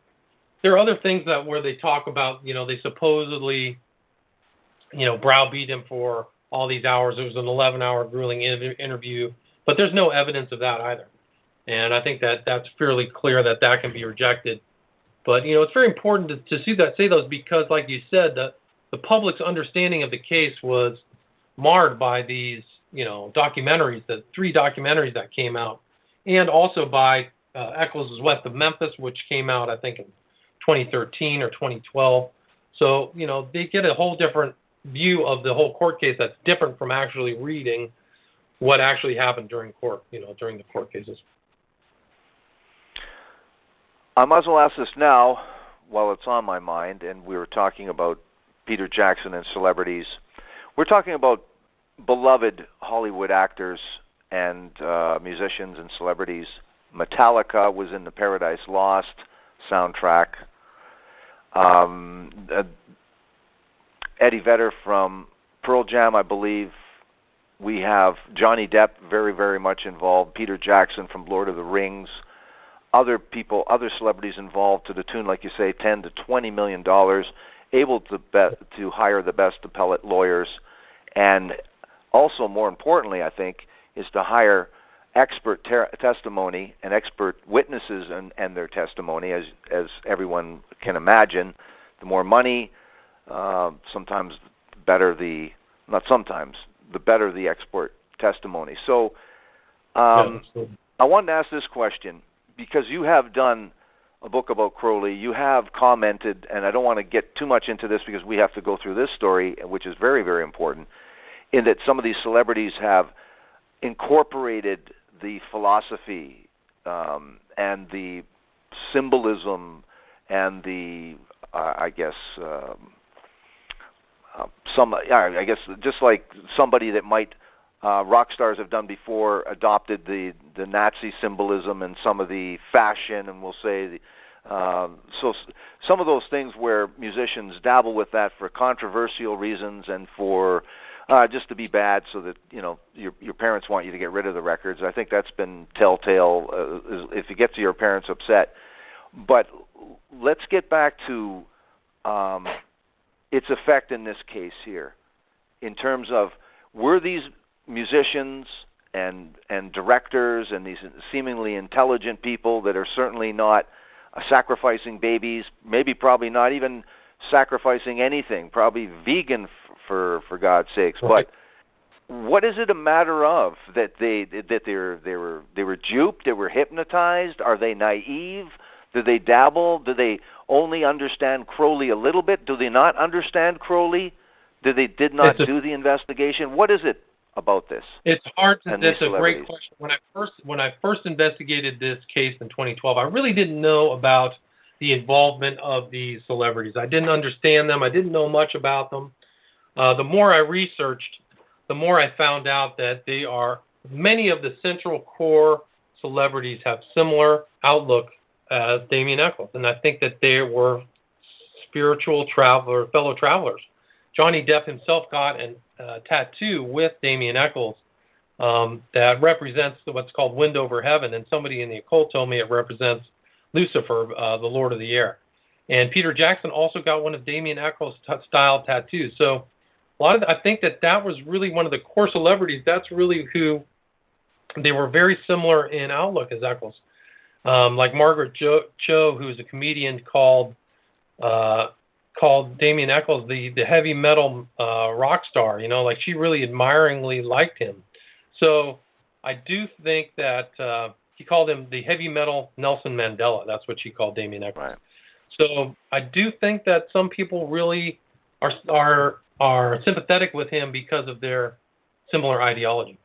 there are other things where they talk about, they supposedly, browbeat him for all these hours. It was an 11-hour grueling interview, but there's no evidence of that either. And I think that that's fairly clear that can be rejected. But, it's very important to say those because, like you said, the public's understanding of the case was marred by these, documentaries, the 3 documentaries that came out, and also by Eccles' West of Memphis, which came out, I think, in 2013 or 2012. So, they get a whole different view of the whole court case that's different from actually reading what actually happened during court, during the court cases. I might as well ask this now while it's on my mind, and we were talking about Peter Jackson and celebrities. We're talking about beloved Hollywood actors and musicians and celebrities. Metallica was in the Paradise Lost soundtrack. Eddie Vedder from Pearl Jam, I believe. We have Johnny Depp very, very much involved. Peter Jackson from Lord of the Rings. Other people, other celebrities involved to the tune, like you say, $10 to $20 million, able to hire the best appellate lawyers, and also, more importantly, I think, is to hire expert testimony and expert witnesses and their testimony, as everyone can imagine. The more money, sometimes better the better the expert testimony. So I wanted to ask this question, because you have done a book about Crowley. You have commented, and I don't want to get too much into this because we have to go through this story, which is very, very important, in that some of these celebrities have incorporated the philosophy and the symbolism and the, just like somebody that might, rock stars have done before, adopted the Nazi symbolism and some of the fashion, and we'll say, so some of those things where musicians dabble with that for controversial reasons and for just to be bad, so that your parents want you to get rid of the records. I think that's been telltale if you get to your parents upset. But let's get back to its effect in this case here, in terms of, were these musicians and directors and these seemingly intelligent people that are certainly not sacrificing babies, probably not even sacrificing anything, probably vegan for God's sakes. Right. But what is it a matter of that they were duped, they were hypnotized? Are they naive? Do they dabble? Do they only understand Crowley a little bit? Do they not understand Crowley? Did not do the investigation? What is it about this? It's hard to. That's a great question. When I first investigated this case in 2012, I really didn't know about the involvement of these celebrities. I didn't understand them. I didn't know much about them. The more I researched, the more I found out that many of the central core celebrities have similar outlook as Damien Eccles, and I think that they were spiritual fellow travelers. Johnny Depp himself got a tattoo with Damien Eccles that represents what's called Wind Over Heaven, and somebody in the occult told me it represents Lucifer, the Lord of the Air. And Peter Jackson also got one of Damien Eccles' style tattoos. So I think that was really one of the core celebrities. That's really who they were very similar in outlook as Eccles. Like Margaret Cho, who's a comedian, called Damien Eccles the heavy metal rock star. Like she really admiringly liked him. So I do think that he called him the heavy metal Nelson Mandela. That's what she called Damien Eccles. Right. So I do think that some people really are sympathetic with him because of their similar ideology.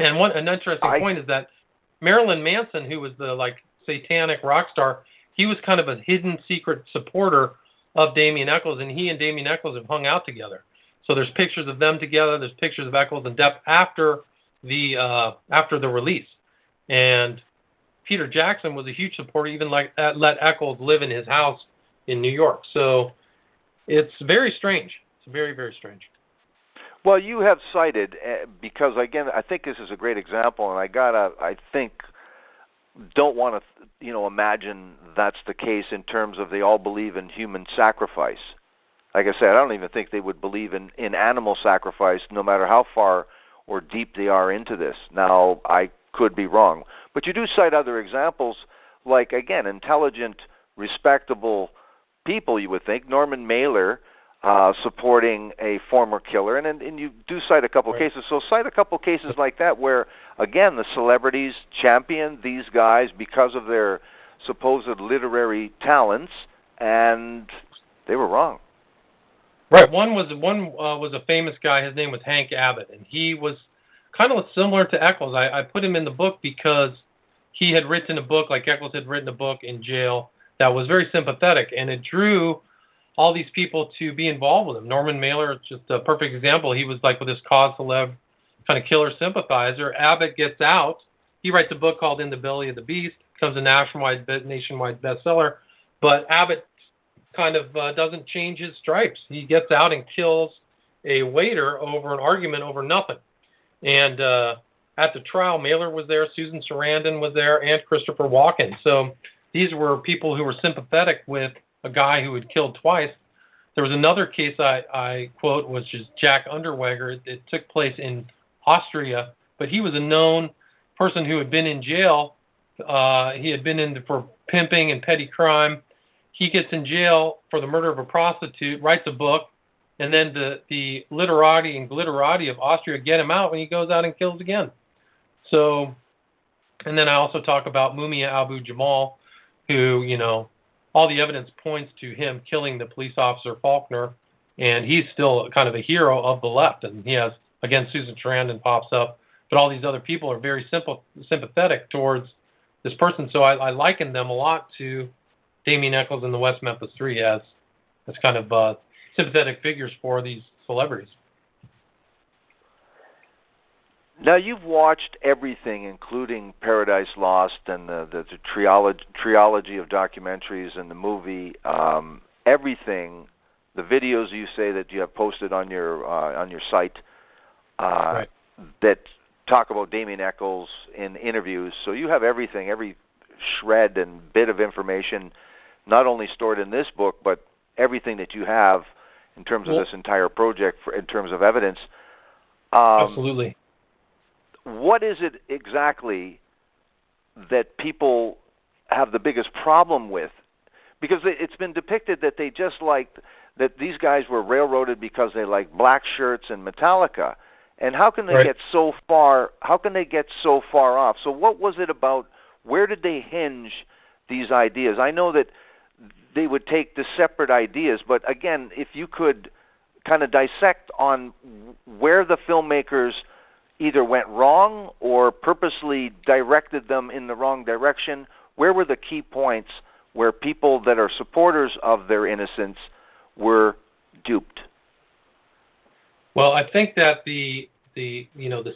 And an interesting point is that Marilyn Manson, who was the satanic rock star, he was kind of a hidden secret supporter of Damien Echols, and he and Damien Echols have hung out together. So there's pictures of them together. There's pictures of Echols and Depp after the release. And Peter Jackson was a huge supporter, even let Echols live in his house in New York. So it's very strange. It's very, very strange. Well, you have cited, because, again, I think this is a great example, and don't want to, imagine that's the case in terms of they all believe in human sacrifice. Like I said, I don't even think they would believe in animal sacrifice, no matter how far or deep they are into this. Now, I could be wrong. But you do cite other examples, like, again, intelligent, respectable people, you would think. Norman Mailer supporting a former killer, and you do cite a couple of cases. So cite a couple of cases like that where, again, the celebrities champion these guys because of their supposed literary talents, and they were wrong. Right. One was a famous guy. His name was Hank Abbott, and he was kind of similar to Echols. I put him in the book because he had written a book, like Echols had written a book in jail, that was very sympathetic, and it drew all these people to be involved with him. Norman Mailer is just a perfect example. He was with this cause celeb kind of killer sympathizer. Abbott gets out. He writes a book called In the Belly of the Beast, becomes a nationwide bestseller, but Abbott kind of doesn't change his stripes. He gets out and kills a waiter over an argument over nothing. And at the trial, Mailer was there, Susan Sarandon was there, and Christopher Walken. So these were people who were sympathetic with a guy who had killed twice. There was another case I quote, which is Jack Unterweger. It took place in Austria, but he was a known person who had been in jail. He had been in for pimping and petty crime. He gets in jail for the murder of a prostitute, writes a book, and then the literati and glitterati of Austria get him out when he goes out and kills again. So, and then I also talk about Mumia Abu-Jamal, who, all the evidence points to him killing the police officer Faulkner, and he's still kind of a hero of the left. And he has, again, Susan Sarandon pops up, but all these other people are very sympathetic towards this person. So I liken them a lot to Damien Echols and the West Memphis Three as kind of sympathetic figures for these celebrities. Now, you've watched everything, including Paradise Lost and the trilogy of documentaries and the movie, everything, the videos you say that you have posted on your site that talk about Damien Echols in interviews. So you have everything, every shred and bit of information, not only stored in this book, but everything that you have in terms of this entire project, in terms of evidence. Absolutely. What is it exactly that people have the biggest problem with? Because it's been depicted that they just that these guys were railroaded because they like black shirts and Metallica. And how can they get so far? How can they get so far off? So what was it about? Where did they hinge these ideas? I know that they would take the separate ideas, but again, if you could kind of dissect on where the filmmakers either went wrong or purposely directed them in the wrong direction, where were the key points where people that are supporters of their innocence were duped? Well, I think that the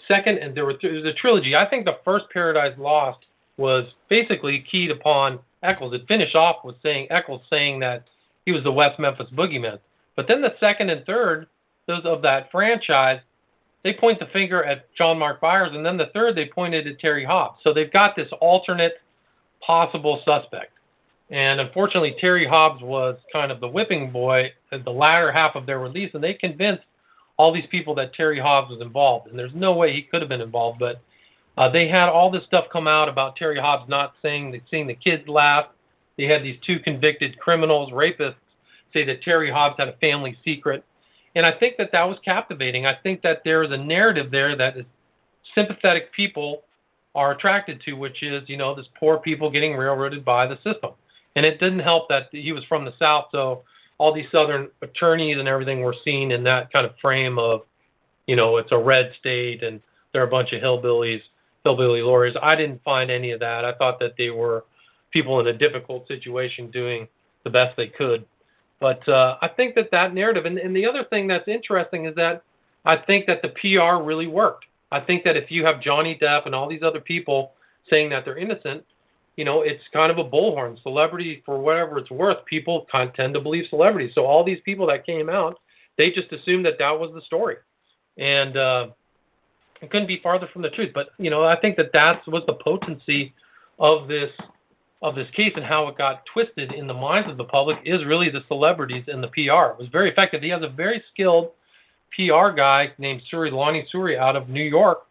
second, and there was a trilogy. I think the first Paradise Lost was basically keyed upon Echols. It finished off with Echols saying that he was the West Memphis boogeyman. But then the second and third, those of that franchise, they point the finger at John Mark Byers, and then the third they pointed at Terry Hobbs. So they've got this alternate possible suspect. And unfortunately, Terry Hobbs was kind of the whipping boy at the latter half of their release, and they convinced all these people that Terry Hobbs was involved. And there's no way he could have been involved, but they had all this stuff come out about Terry Hobbs not seeing the kids laugh. They had these two convicted criminals, rapists, say that Terry Hobbs had a family secret. And I think that was captivating. I think that there is a narrative there that sympathetic people are attracted to, which is, this poor people getting railroaded by the system. And it didn't help that he was from the South, so all these Southern attorneys and everything were seen in that kind of frame of, it's a red state and they're a bunch of hillbilly lawyers. I didn't find any of that. I thought that they were people in a difficult situation doing the best they could. But I think that narrative, and the other thing that's interesting is that I think that the PR really worked. I think that if you have Johnny Depp and all these other people saying that they're innocent, it's kind of a bullhorn. Celebrity, for whatever it's worth, people tend to believe celebrities. So all these people that came out, they just assumed that was the story. And it couldn't be farther from the truth. But, I think that was the potency of this case, and how it got twisted in the minds of the public is really the celebrities and the PR. It was very effective. He has a very skilled PR guy named Lonnie Suri out of New York.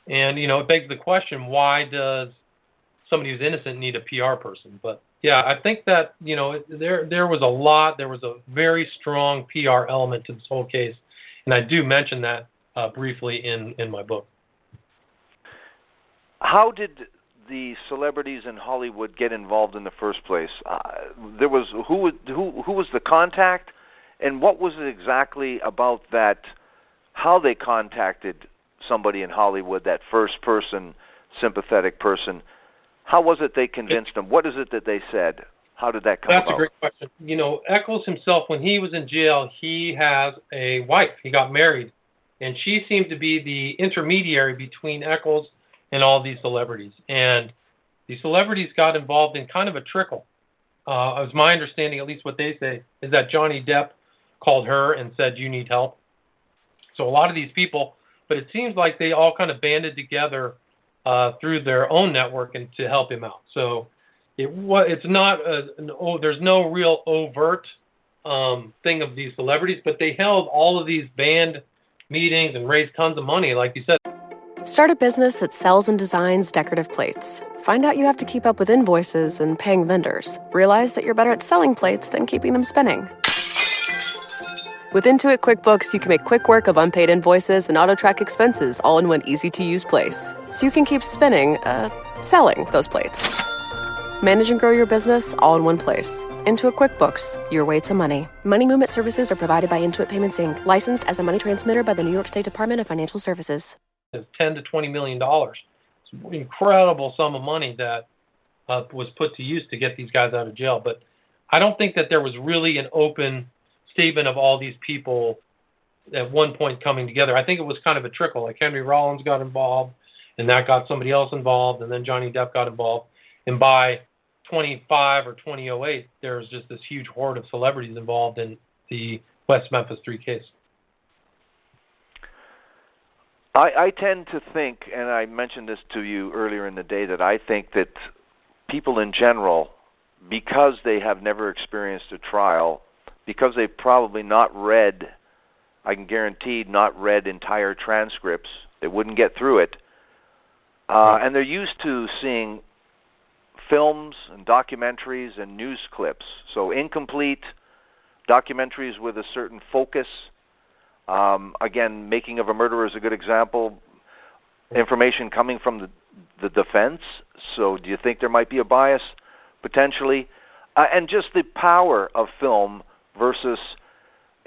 And, it begs the question, why does somebody who's innocent need a PR person? But, yeah, I think that, there was a very strong PR element to this whole case. And I do mention that briefly in my book. How did the celebrities in Hollywood get involved in the first place? Who was the contact, and what was it exactly about that? How they contacted somebody in Hollywood, that first person, sympathetic person? How was it they convinced them? What is it that they said? How did that come about? That's a great question. Eccles himself, when he was in jail, he has a wife. He got married, and she seemed to be the intermediary between Eccles and all these celebrities. And the celebrities got involved in kind of a trickle. As my understanding, at least what they say, is that Johnny Depp called her and said, "You need help." So a lot of these people, but it seems like they all kind of banded together through their own network and to help him out. So it's not there's no real overt thing of these celebrities, but they held all of these band meetings and raised tons of money, like you said. Start a business that sells and designs decorative plates. Find out you have to keep up with invoices and paying vendors. Realize that you're better at selling plates than keeping them spinning. With Intuit QuickBooks, you can make quick work of unpaid invoices and auto-track expenses all in one easy-to-use place. So you can keep selling those plates. Manage and grow your business all in one place. Intuit QuickBooks, your way to money. Money movement services are provided by Intuit Payments, Inc., licensed as a money transmitter by the New York State Department of Financial Services. $10 to $20 million. It's an incredible sum of money that was put to use to get these guys out of jail. But I don't think that there was really an open statement of all these people at one point coming together. I think it was kind of a trickle. Like Henry Rollins got involved, and that got somebody else involved, and then Johnny Depp got involved. And by 2005 or 2008, there was just this huge horde of celebrities involved in the West Memphis 3 case. I tend to think, and I mentioned this to you earlier in the day, that I think that people in general, because they have never experienced a trial, because they've probably not read, I can guarantee, not read entire transcripts, they wouldn't get through it, and they're used to seeing films and documentaries and news clips. So incomplete documentaries with a certain focus. Again, Making of a Murderer is a good example. Information coming from the defense. So do you think there might be a bias? Potentially. And just the power of film versus,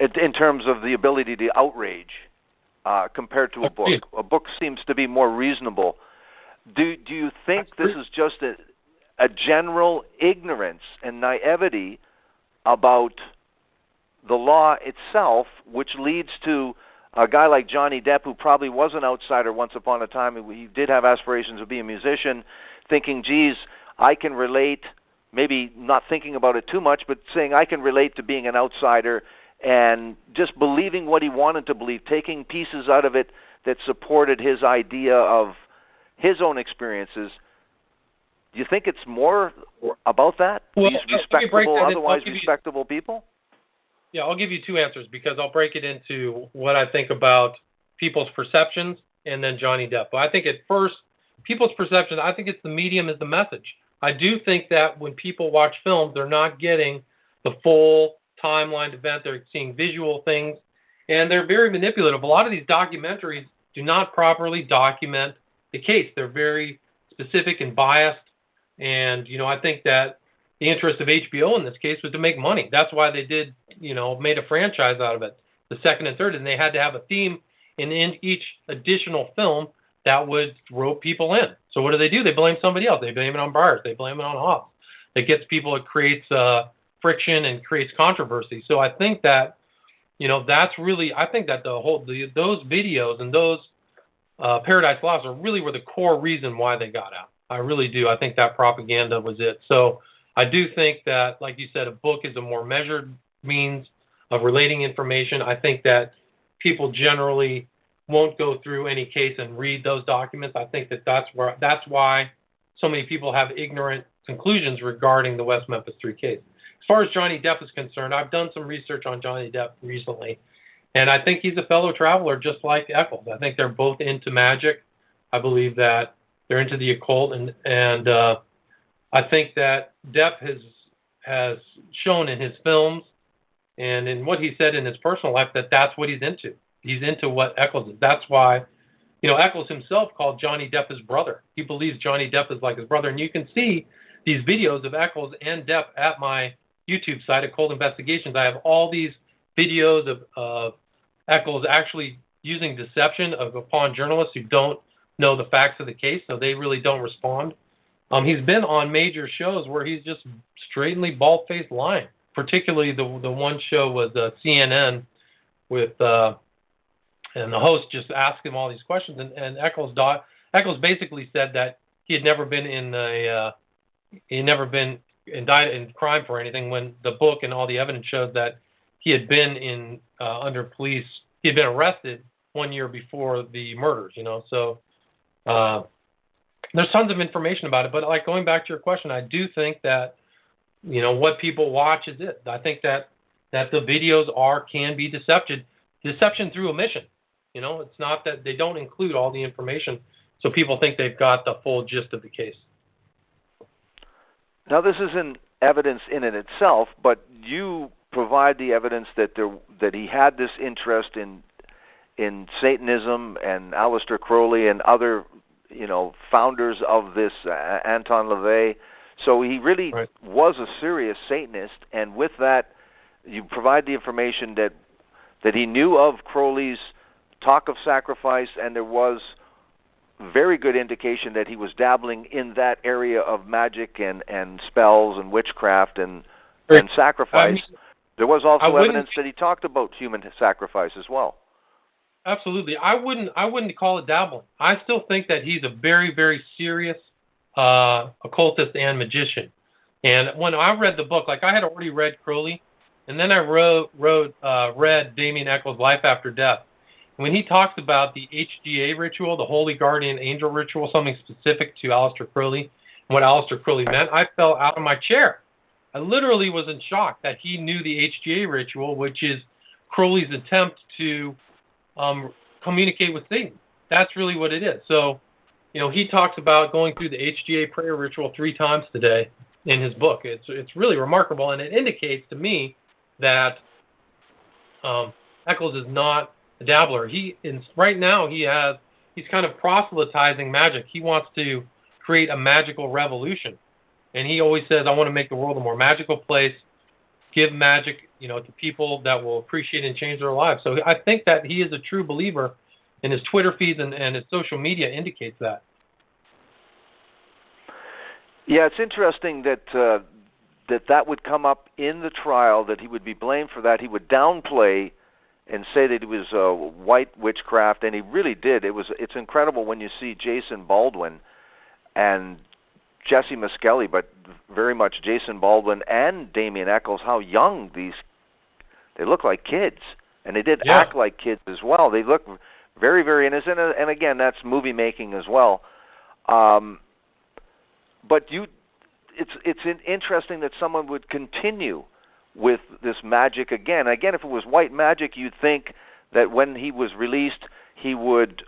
in terms of the ability to outrage compared to a book. A book seems to be more reasonable. Do you think this is just a general ignorance and naivety about the law itself, which leads to a guy like Johnny Depp, who probably was an outsider once upon a time, he did have aspirations of being a musician, thinking, geez, I can relate, maybe not thinking about it too much, but saying I can relate to being an outsider, and just believing what he wanted to believe, taking pieces out of it that supported his idea of his own experiences. Do you think it's more about that? Well, these respectable, otherwise respectable people? Yeah, I'll give you two answers because I'll break it into what I think about people's perceptions and then Johnny Depp. But I think at first, people's perceptions, I think it's the medium is the message. I do think that when people watch films, they're not getting the full timeline event. They're seeing visual things, and they're very manipulative. A lot of these documentaries do not properly document the case. They're very specific and biased. And, I think that the interest of HBO in this case was to make money. That's why they did, made a franchise out of it, the second and third, and they had to have a theme and in each additional film, that would rope people in. So what do? They blame somebody else. They blame it on Byers. They blame it on Hobbs. It gets people, it creates friction and creates controversy. So I think that, that's really, I think that those videos and those Paradise Lost are really were the core reason why they got out. I really do. I think that propaganda was it. So I do think that, like you said, a book is a more measured means of relating information. I think that people generally won't go through any case and read those documents. I think that's why so many people have ignorant conclusions regarding the West Memphis 3 case. As far as Johnny Depp is concerned, I've done some research on Johnny Depp recently, and I think he's a fellow traveler just like Eccles. I think they're both into magic. I believe that they're into the occult, and I think that Depp has shown in his films and in what he said in his personal life that that's what he's into. He's into what Eccles is. That's why, Eccles himself called Johnny Depp his brother. He believes Johnny Depp is like his brother. And you can see these videos of Eccles and Depp at my YouTube site at Cold Investigations. I have all these videos of Eccles actually using deception upon journalists who don't know the facts of the case, so they really don't respond. He's been on major shows where he's just straightly bald-faced lying. Particularly the one show was CNN with and the host just asked him all these questions, and Eccles basically said that he had never been indicted in crime for anything, when the book and all the evidence showed that he had been under police. He had been arrested 1 year before the murders. So there's tons of information about it. But like going back to your question, I do think that what people watch is it. I think that the videos can be deception through omission. It's not that they don't include all the information, so people think they've got the full gist of the case. Now, this isn't evidence in and itself, but you provide the evidence that he had this interest in Satanism and Aleister Crowley and other, founders of this Anton LaVey. So he really was a serious Satanist, and with that, you provide the information that he knew of Crowley's talk of sacrifice, and there was very good indication that he was dabbling in that area of magic and spells and witchcraft and sacrifice. There was also evidence that he talked about human sacrifice as well. Absolutely. I wouldn't call it dabbling. I still think that he's a very, very serious occultist and magician. And when I read the book, like I had already read Crowley, and then I read Damien Eccles' Life After Death. When he talks about the HGA ritual, the Holy Guardian Angel ritual, something specific to Aleister Crowley, and what Aleister Crowley meant, I fell out of my chair. I literally was in shock that he knew the HGA ritual, which is Crowley's attempt to communicate with Satan. That's really what it is. So, he talks about going through the HGA prayer ritual 3 times today in his book. It's really remarkable, and it indicates to me that Eccles is not a dabbler. Right now he's kind of proselytizing magic. He wants to create a magical revolution, and he always says, "I want to make the world a more magical place. Give magic, to people that will appreciate and change their lives." So I think that he is a true believer, and his Twitter feeds and his social media indicates that. Yeah, it's interesting that that would come up in the trial, that he would be blamed for that. He would downplay and say that it was white witchcraft, and he really did. It's incredible when you see Jason Baldwin and Jesse Miskelly, but very much Jason Baldwin and Damien Eccles, how young they look like kids, and they did act like kids as well. They look very, very innocent, and again, that's movie making as well. But it's interesting that someone would continue with this magic again. Again, if it was white magic, you'd think that when he was released, he would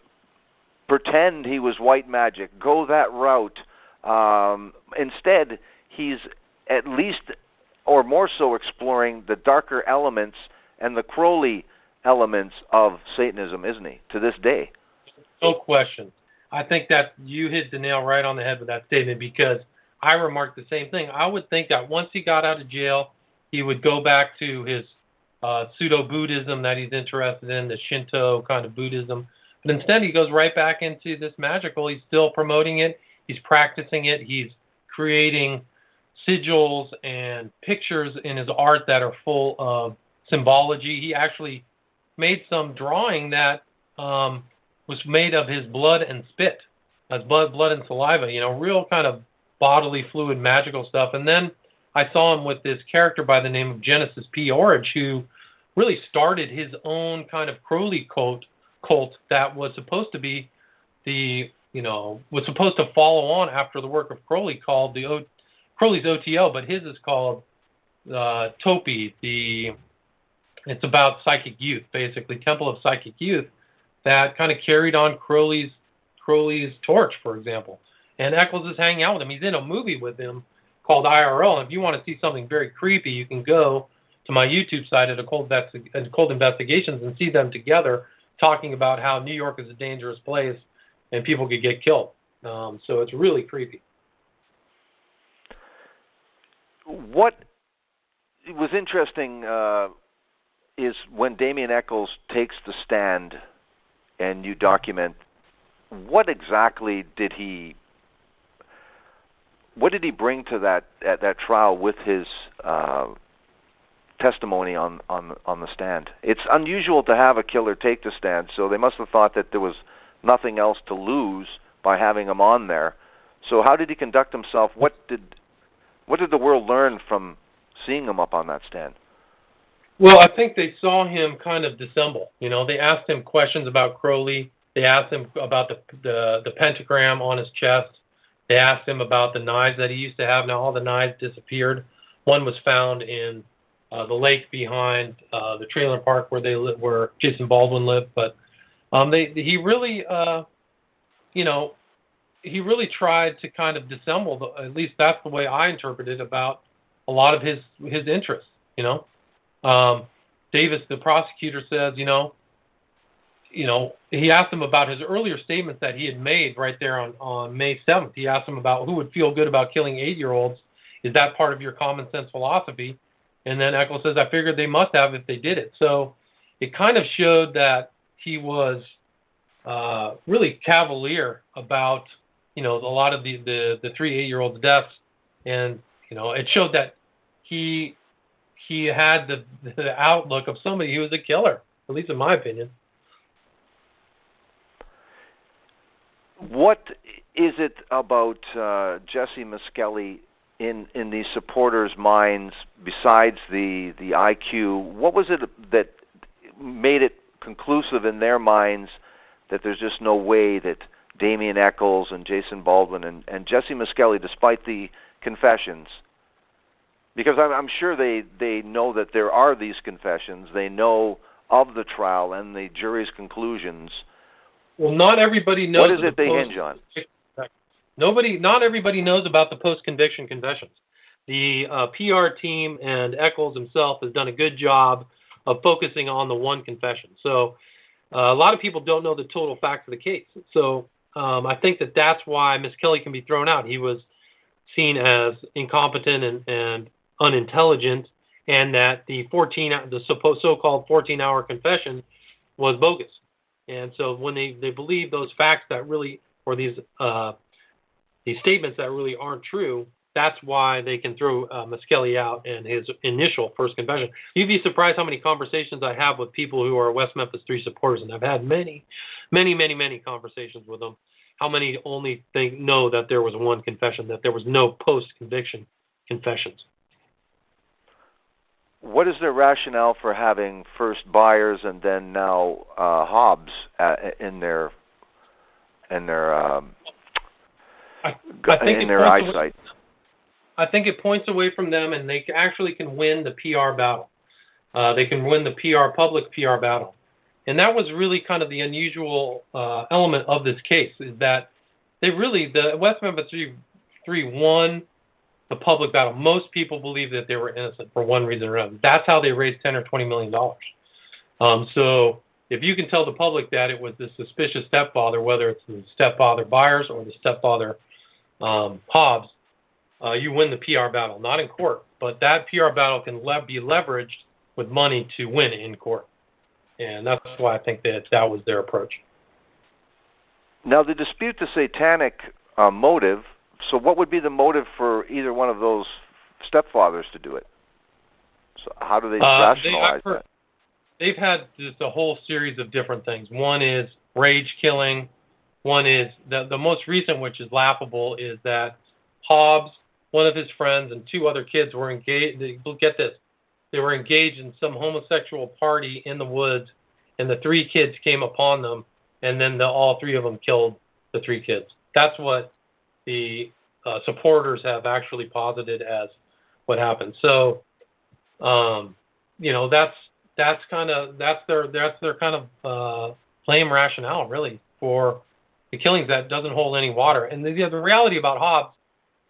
pretend he was white magic, go that route. Instead, he's at least or more so exploring the darker elements and the Crowley elements of Satanism, isn't he, to this day? No question. I think that you hit the nail right on the head with that statement, because I remarked the same thing. I would think that once he got out of jail, he would go back to his pseudo-Buddhism that he's interested in, the Shinto kind of Buddhism. But instead, he goes right back into this magical. He's still promoting it. He's practicing it. He's creating sigils and pictures in his art that are full of symbology. He actually made some drawing that was made of his blood and spit, as blood and saliva, real kind of bodily fluid magical stuff. And then I saw him with this character by the name of Genesis P. Orridge, who really started his own kind of Crowley cult that was supposed to be was supposed to follow on after the work of Crowley, called Crowley's OTO, but his is called Topi. It's about psychic youth, basically, Temple of Psychic Youth, that kind of carried on Crowley's torch, for example. And Eccles is hanging out with him. He's in a movie with him called IRL. And if you want to see something very creepy, you can go to my YouTube site at Occult Investigations and see them together talking about how New York is a dangerous place and people could get killed. So it's really creepy. What was interesting is when Damien Eccles takes the stand and you document, what exactly did he bring to that trial with his testimony on the stand? It's unusual to have a killer take the stand, so they must have thought that there was nothing else to lose by having him on there. So how did he conduct himself? What did the world learn from seeing him up on that stand? Well, I think they saw him kind of dissemble. They asked him questions about Crowley. They asked him about the pentagram on his chest. They asked him about the knives that he used to have. Now all the knives disappeared. One was found in the lake behind the trailer park where Jason Baldwin lived. But he really tried to kind of dissemble. At least that's the way I interpret it about a lot of his interests. Davis, the prosecutor, says, he asked him about his earlier statements that he had made right there on May 7th. He asked him about who would feel good about killing 8-year-olds. Is that part of your common sense philosophy? And then Eccles says, I figured they must have if they did it. So it kind of showed that he was really cavalier about, a lot of the 3 8-year-olds' deaths. And, it showed that he had the outlook of somebody who was a killer, at least in my opinion. What is it about Jesse Miskelly in these supporters' minds, besides the IQ? What was it that made it conclusive in their minds that there's just no way that Damien Eccles and Jason Baldwin and Jesse Miskelly, despite the confessions, because I'm sure they know that there are these confessions, they know of the trial and the jury's conclusions. Well, not everybody knows. What is it they hinge on? Not everybody knows about the post-conviction confessions. The PR team and Eccles himself has done a good job of focusing on the one confession. So a lot of people don't know the total facts of the case. So I think that's why Miskelly can be thrown out. He was seen as incompetent and unintelligent, and that the so-called 14-hour confession was bogus. And so when they believe those facts that really, or these statements that really aren't true, that's why they can throw Miskelly out and his initial first confession. You'd be surprised how many conversations I have with people who are West Memphis 3 supporters, and I've had many conversations with them. How many only know that there was one confession, that there was no post-conviction confessions? What is their rationale for having first Byers and then now Hobbs in their eyesight? I think it points away from them, and they actually can win the PR battle. They can win the public PR battle. And that was really kind of the unusual element of this case, is that the West Memphis 3 won the public battle. Most people believe that they were innocent for one reason or another. That's how they raised $10 or $20 million. So if you can tell the public that it was the suspicious stepfather, whether it's the stepfather Byers or the stepfather Hobbs, you win the PR battle. Not in court, but that PR battle can be leveraged with money to win in court. And that's why I think that was their approach. Now, the dispute the satanic motive, so what would be the motive for either one of those stepfathers to do it? So how do they rationalize that? They've had just a whole series of different things. One is rage killing. One is, the most recent, which is laughable, is that Hobbs, one of his friends, and 2 other kids were engaged. Get this. They were engaged in some homosexual party in the woods, and the 3 kids came upon them, and then all 3 of them killed the 3 kids. That's what the supporters have actually posited as what happened. So, that's their kind of lame rationale, really, for the killings that doesn't hold any water. And the reality about Hobbs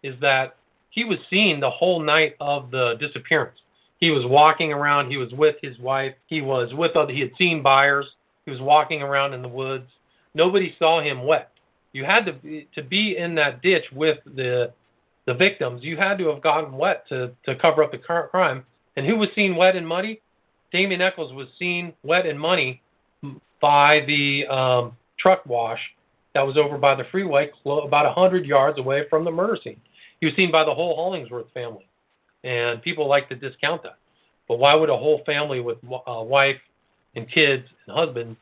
is that he was seen the whole night of the disappearance. He was walking around. He was with his wife. He had seen buyers. He was walking around in the woods. Nobody saw him wet. You had to be in that ditch with the victims. You had to have gotten wet to cover up the crime. And who was seen wet and muddy? Damien Echols was seen wet and muddy by the truck wash that was over by the freeway, about 100 yards away from the murder scene. He was seen by the whole Hollingsworth family. And people like to discount that. But why would a whole family with a wife and kids and husband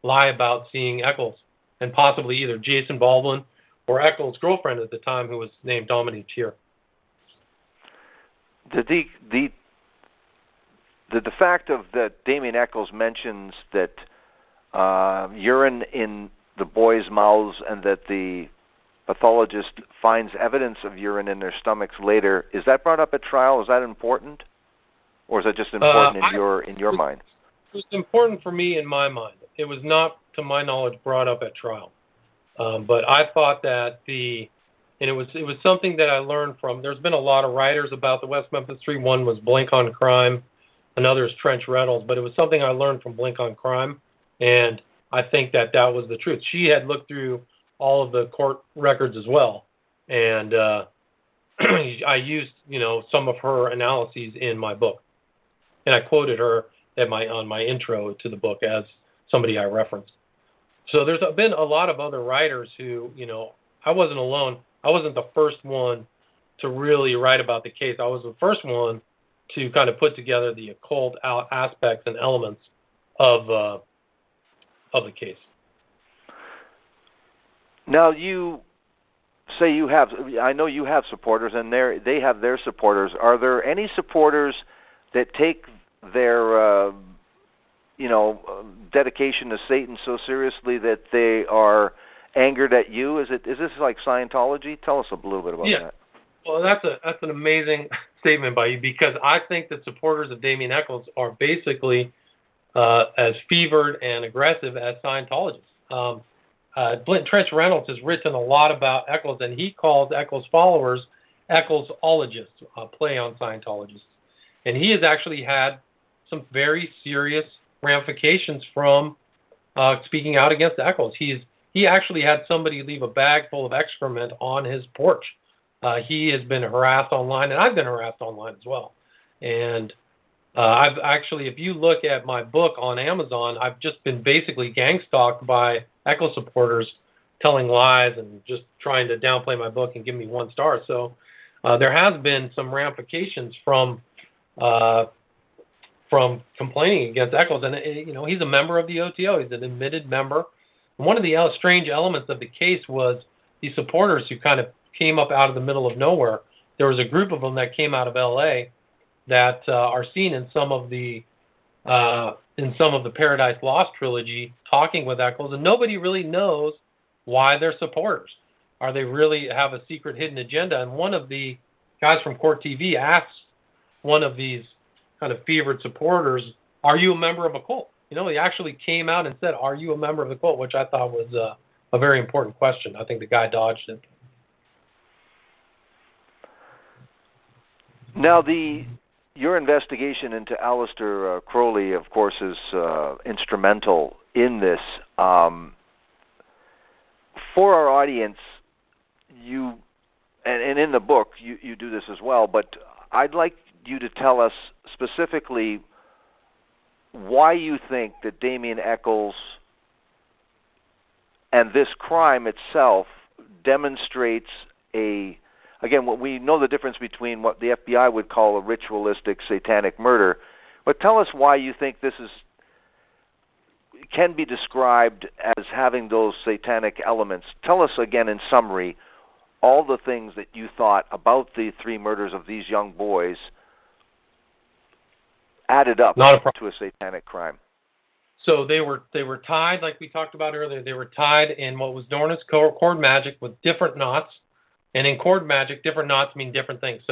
lie about seeing Echols, and possibly either Jason Baldwin or Echols' girlfriend at the time, who was named Dominique Tier? The fact of that Damien Echols mentions that urine in the boys' mouths and that the pathologist finds evidence of urine in their stomachs later, is that brought up at trial? Is that important? Or is that just important in your mind? It was important for me in my mind. It was not, to my knowledge, brought up at trial. But I thought that it was something that I learned from, there's been a lot of writers about the West Memphis 3. One was Blink on Crime, another is Trench Reynolds, but it was something I learned from Blink on Crime, and I think that was the truth. She had looked through all of the court records as well, and I used some of her analyses in my book, and I quoted her on my intro to the book as somebody I referenced. So there's been a lot of other writers who, I wasn't alone. I wasn't the first one to really write about the case. I was the first one to kind of put together the occult aspects and elements of the case. Now, you say I know you have supporters, and they have their supporters. Are there any supporters that take their, dedication to Satan so seriously that they are angered at you? Is this like Scientology? Tell us a little bit about that. Well, that's an amazing statement by you, because I think that supporters of Damien Echols are basically as fevered and aggressive as Scientologists. Trench Reynolds has written a lot about Echols, and he calls Echols followers Ecclesologists, play on Scientologists. And he has actually had some very serious ramifications from speaking out against Echols. He actually had somebody leave a bag full of excrement on his porch. He has been harassed online, and I've been harassed online as well. And I've actually, if you look at my book on Amazon, I've just been basically gang-stalked by Echols supporters telling lies and just trying to downplay my book and give me 1 star. So there has been some ramifications from complaining against Echols. And, he's a member of the OTO. He's an admitted member. And one of the strange elements of the case was these supporters who kind of came up out of the middle of nowhere. There was a group of them that came out of L.A. that are seen in some of the Paradise Lost trilogy talking with Echols, and nobody really knows why they're supporters. Are they really have a secret hidden agenda? And one of the guys from Court TV asked one of these kind of fevered supporters, "Are you a member of a cult?" He actually came out and said, "Are you a member of the cult?" which I thought was a very important question. I think the guy dodged it. Now, your investigation into Aleister Crowley, of course, is instrumental in this. For our audience, and in the book, you do this as well, but I'd like you to tell us specifically why you think that Damien Echols and this crime itself demonstrates again, we know the difference between what the FBI would call a ritualistic satanic murder, but tell us why you think this can be described as having those satanic elements. Tell us again in summary all the things that you thought about the 3 murders of these young boys added up to a satanic crime. So they were tied, like we talked about earlier. They were tied in what was known as cord magic with different knots. And in cord magic, different knots mean different things.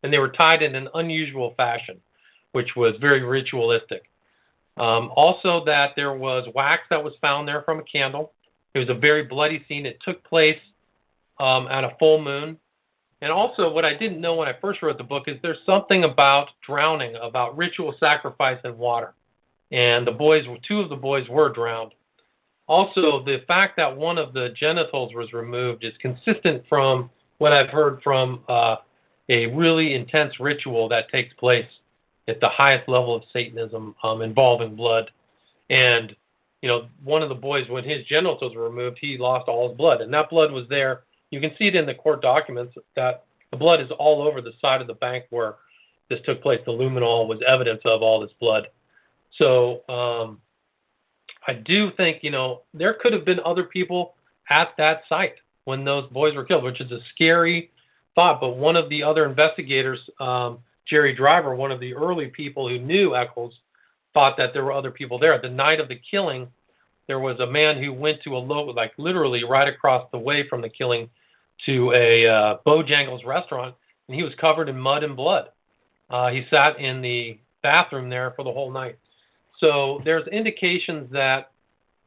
And they were tied in an unusual fashion, which was very ritualistic. Also, that there was wax that was found there from a candle. It was a very bloody scene. It took place at a full moon. And also, what I didn't know when I first wrote the book is there's something about drowning, about ritual sacrifice in water. And 2 of the boys were drowned. Also, the fact that one of the genitals was removed is consistent from what I've heard from a really intense ritual that takes place at the highest level of Satanism involving blood. And, one of the boys, when his genitals were removed, he lost all his blood. And that blood was there. You can see it in the court documents that the blood is all over the side of the bank where this took place. The luminol was evidence of all this blood. So I do think, there could have been other people at that site when those boys were killed, which is a scary thought. But one of the other investigators, Jerry Driver, one of the early people who knew Echols, thought that there were other people there. The night of the killing, there was a man who went to literally right across the way from the killing to a Bojangles restaurant, and he was covered in mud and blood. He sat in the bathroom there for the whole night. So there's indications that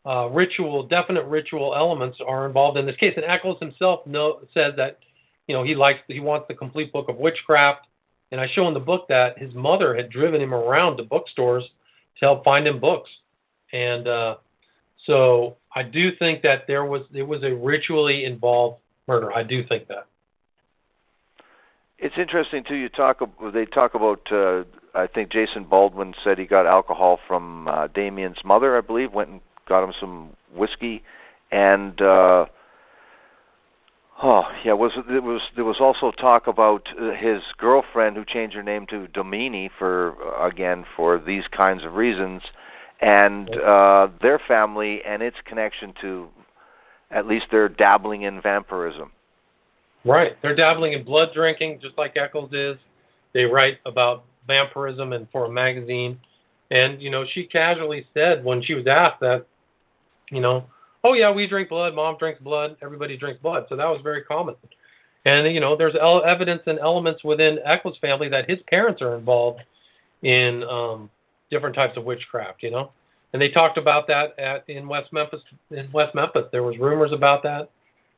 definite ritual elements are involved in this case. And Echols himself says that, he wants the complete book of witchcraft. And I show in the book that his mother had driven him around to bookstores to help find him books. And so I do think that it was a ritually involved murder. I do think that. It's interesting too. They talk about. I think Jason Baldwin said he got alcohol from Damien's mother. I believe went and got him some whiskey, and there was also talk about his girlfriend who changed her name to Domini for these kinds of reasons, and their family and its connection to, at least they're dabbling in vampirism. Right. They're dabbling in blood drinking, just like Echols is. They write about vampirism and for a magazine. And, she casually said when she was asked that, oh, yeah, we drink blood. Mom drinks blood. Everybody drinks blood. So that was very common. And, there's evidence and elements within Echols' family that his parents are involved in different types of witchcraft, And they talked about that in West Memphis. There was rumors about that.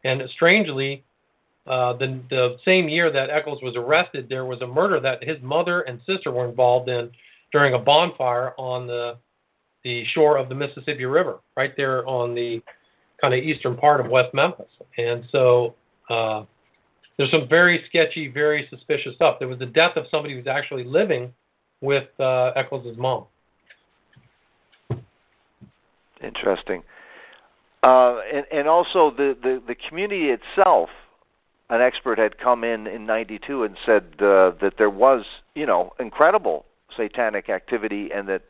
And strangely, the same year that Echols was arrested, there was a murder that his mother and sister were involved in during a bonfire on the shore of the Mississippi River, right there on the kind of eastern part of West Memphis. And so there's some very sketchy, very suspicious stuff. There was the death of somebody who was actually living with Echols' mom. Interesting. And also the community itself, an expert had come in 92 and said that there was, incredible satanic activity and that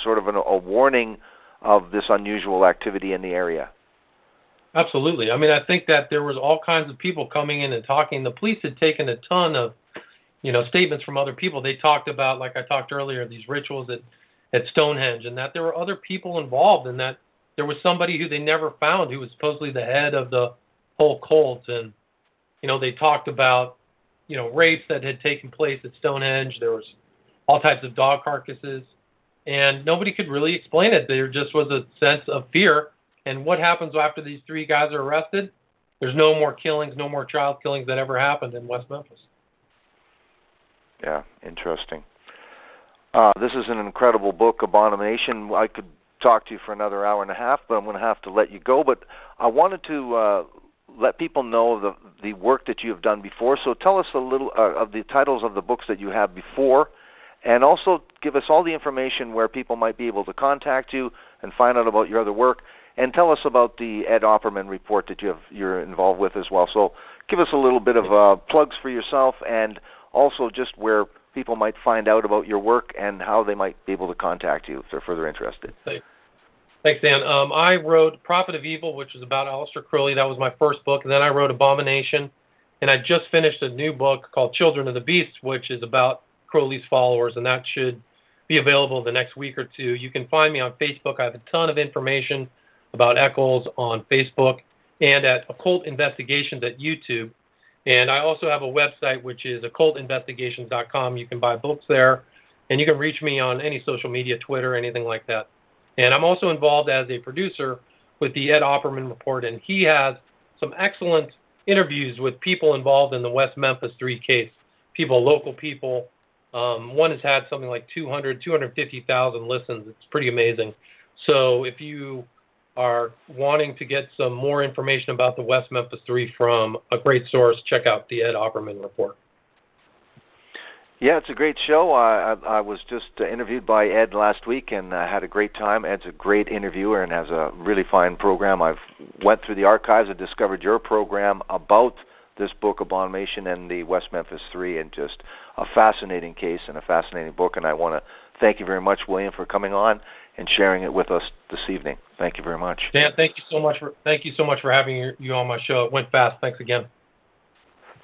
sort of a warning of this unusual activity in the area. Absolutely. I mean, I think that there was all kinds of people coming in and talking. The police had taken a ton of, statements from other people. They talked about, like I talked earlier, these rituals at Stonehenge, and that there were other people involved, and that there was somebody who they never found who was supposedly the head of the whole cult. And, they talked about, rapes that had taken place at Stonehenge. There was all types of dog carcasses, and nobody could really explain it. There just was a sense of fear. And what happens after these 3 guys are arrested? There's no more killings, no more child killings that ever happened in West Memphis. Yeah, interesting. This is an incredible book, Abomination. I could talk to you for another hour and a half, but I'm going to have to let you go. But I wanted to let people know the work that you have done before. So tell us a little of the titles of the books that you have before, And also give us all the information where people might be able to contact you and find out about your other work. And tell us about the Ed Opperman report that you're involved with as well. So give us a little bit of plugs for yourself, and also just where people might find out about your work and how they might be able to contact you if they're further interested. Thanks, Dan. I wrote Prophet of Evil, which is about Aleister Crowley. That was my first book. And then I wrote Abomination. And I just finished a new book called Children of the Beast, which is about Crowley's followers, and that should be available the next week or two. You can find me on Facebook. I have a ton of information about Eccles on Facebook and at Occult Investigations at YouTube. And I also have a website, which is occultinvestigations.com. You can buy books there, and you can reach me on any social media, Twitter, anything like that. And I'm also involved as a producer with the Ed Opperman Report, and he has some excellent interviews with people involved in the West Memphis 3 case, local people. One has had something like 250,000 listens. It's pretty amazing. So if you are wanting to get some more information about the West Memphis 3 from a great source, check out the Ed Opperman Report. Yeah, it's a great show. I was just interviewed by Ed last week, and I had a great time. Ed's a great interviewer and has a really fine program. I've went through the archives and discovered your program about this book, Abomination, and the West Memphis 3, and just a fascinating case and a fascinating book. And I want to thank you very much, William, for coming on and sharing it with us this evening. Thank you very much. Dan, thank you so much for having you on my show. It went fast. Thanks again.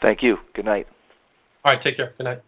Thank you. Good night. All right, take care. Good night.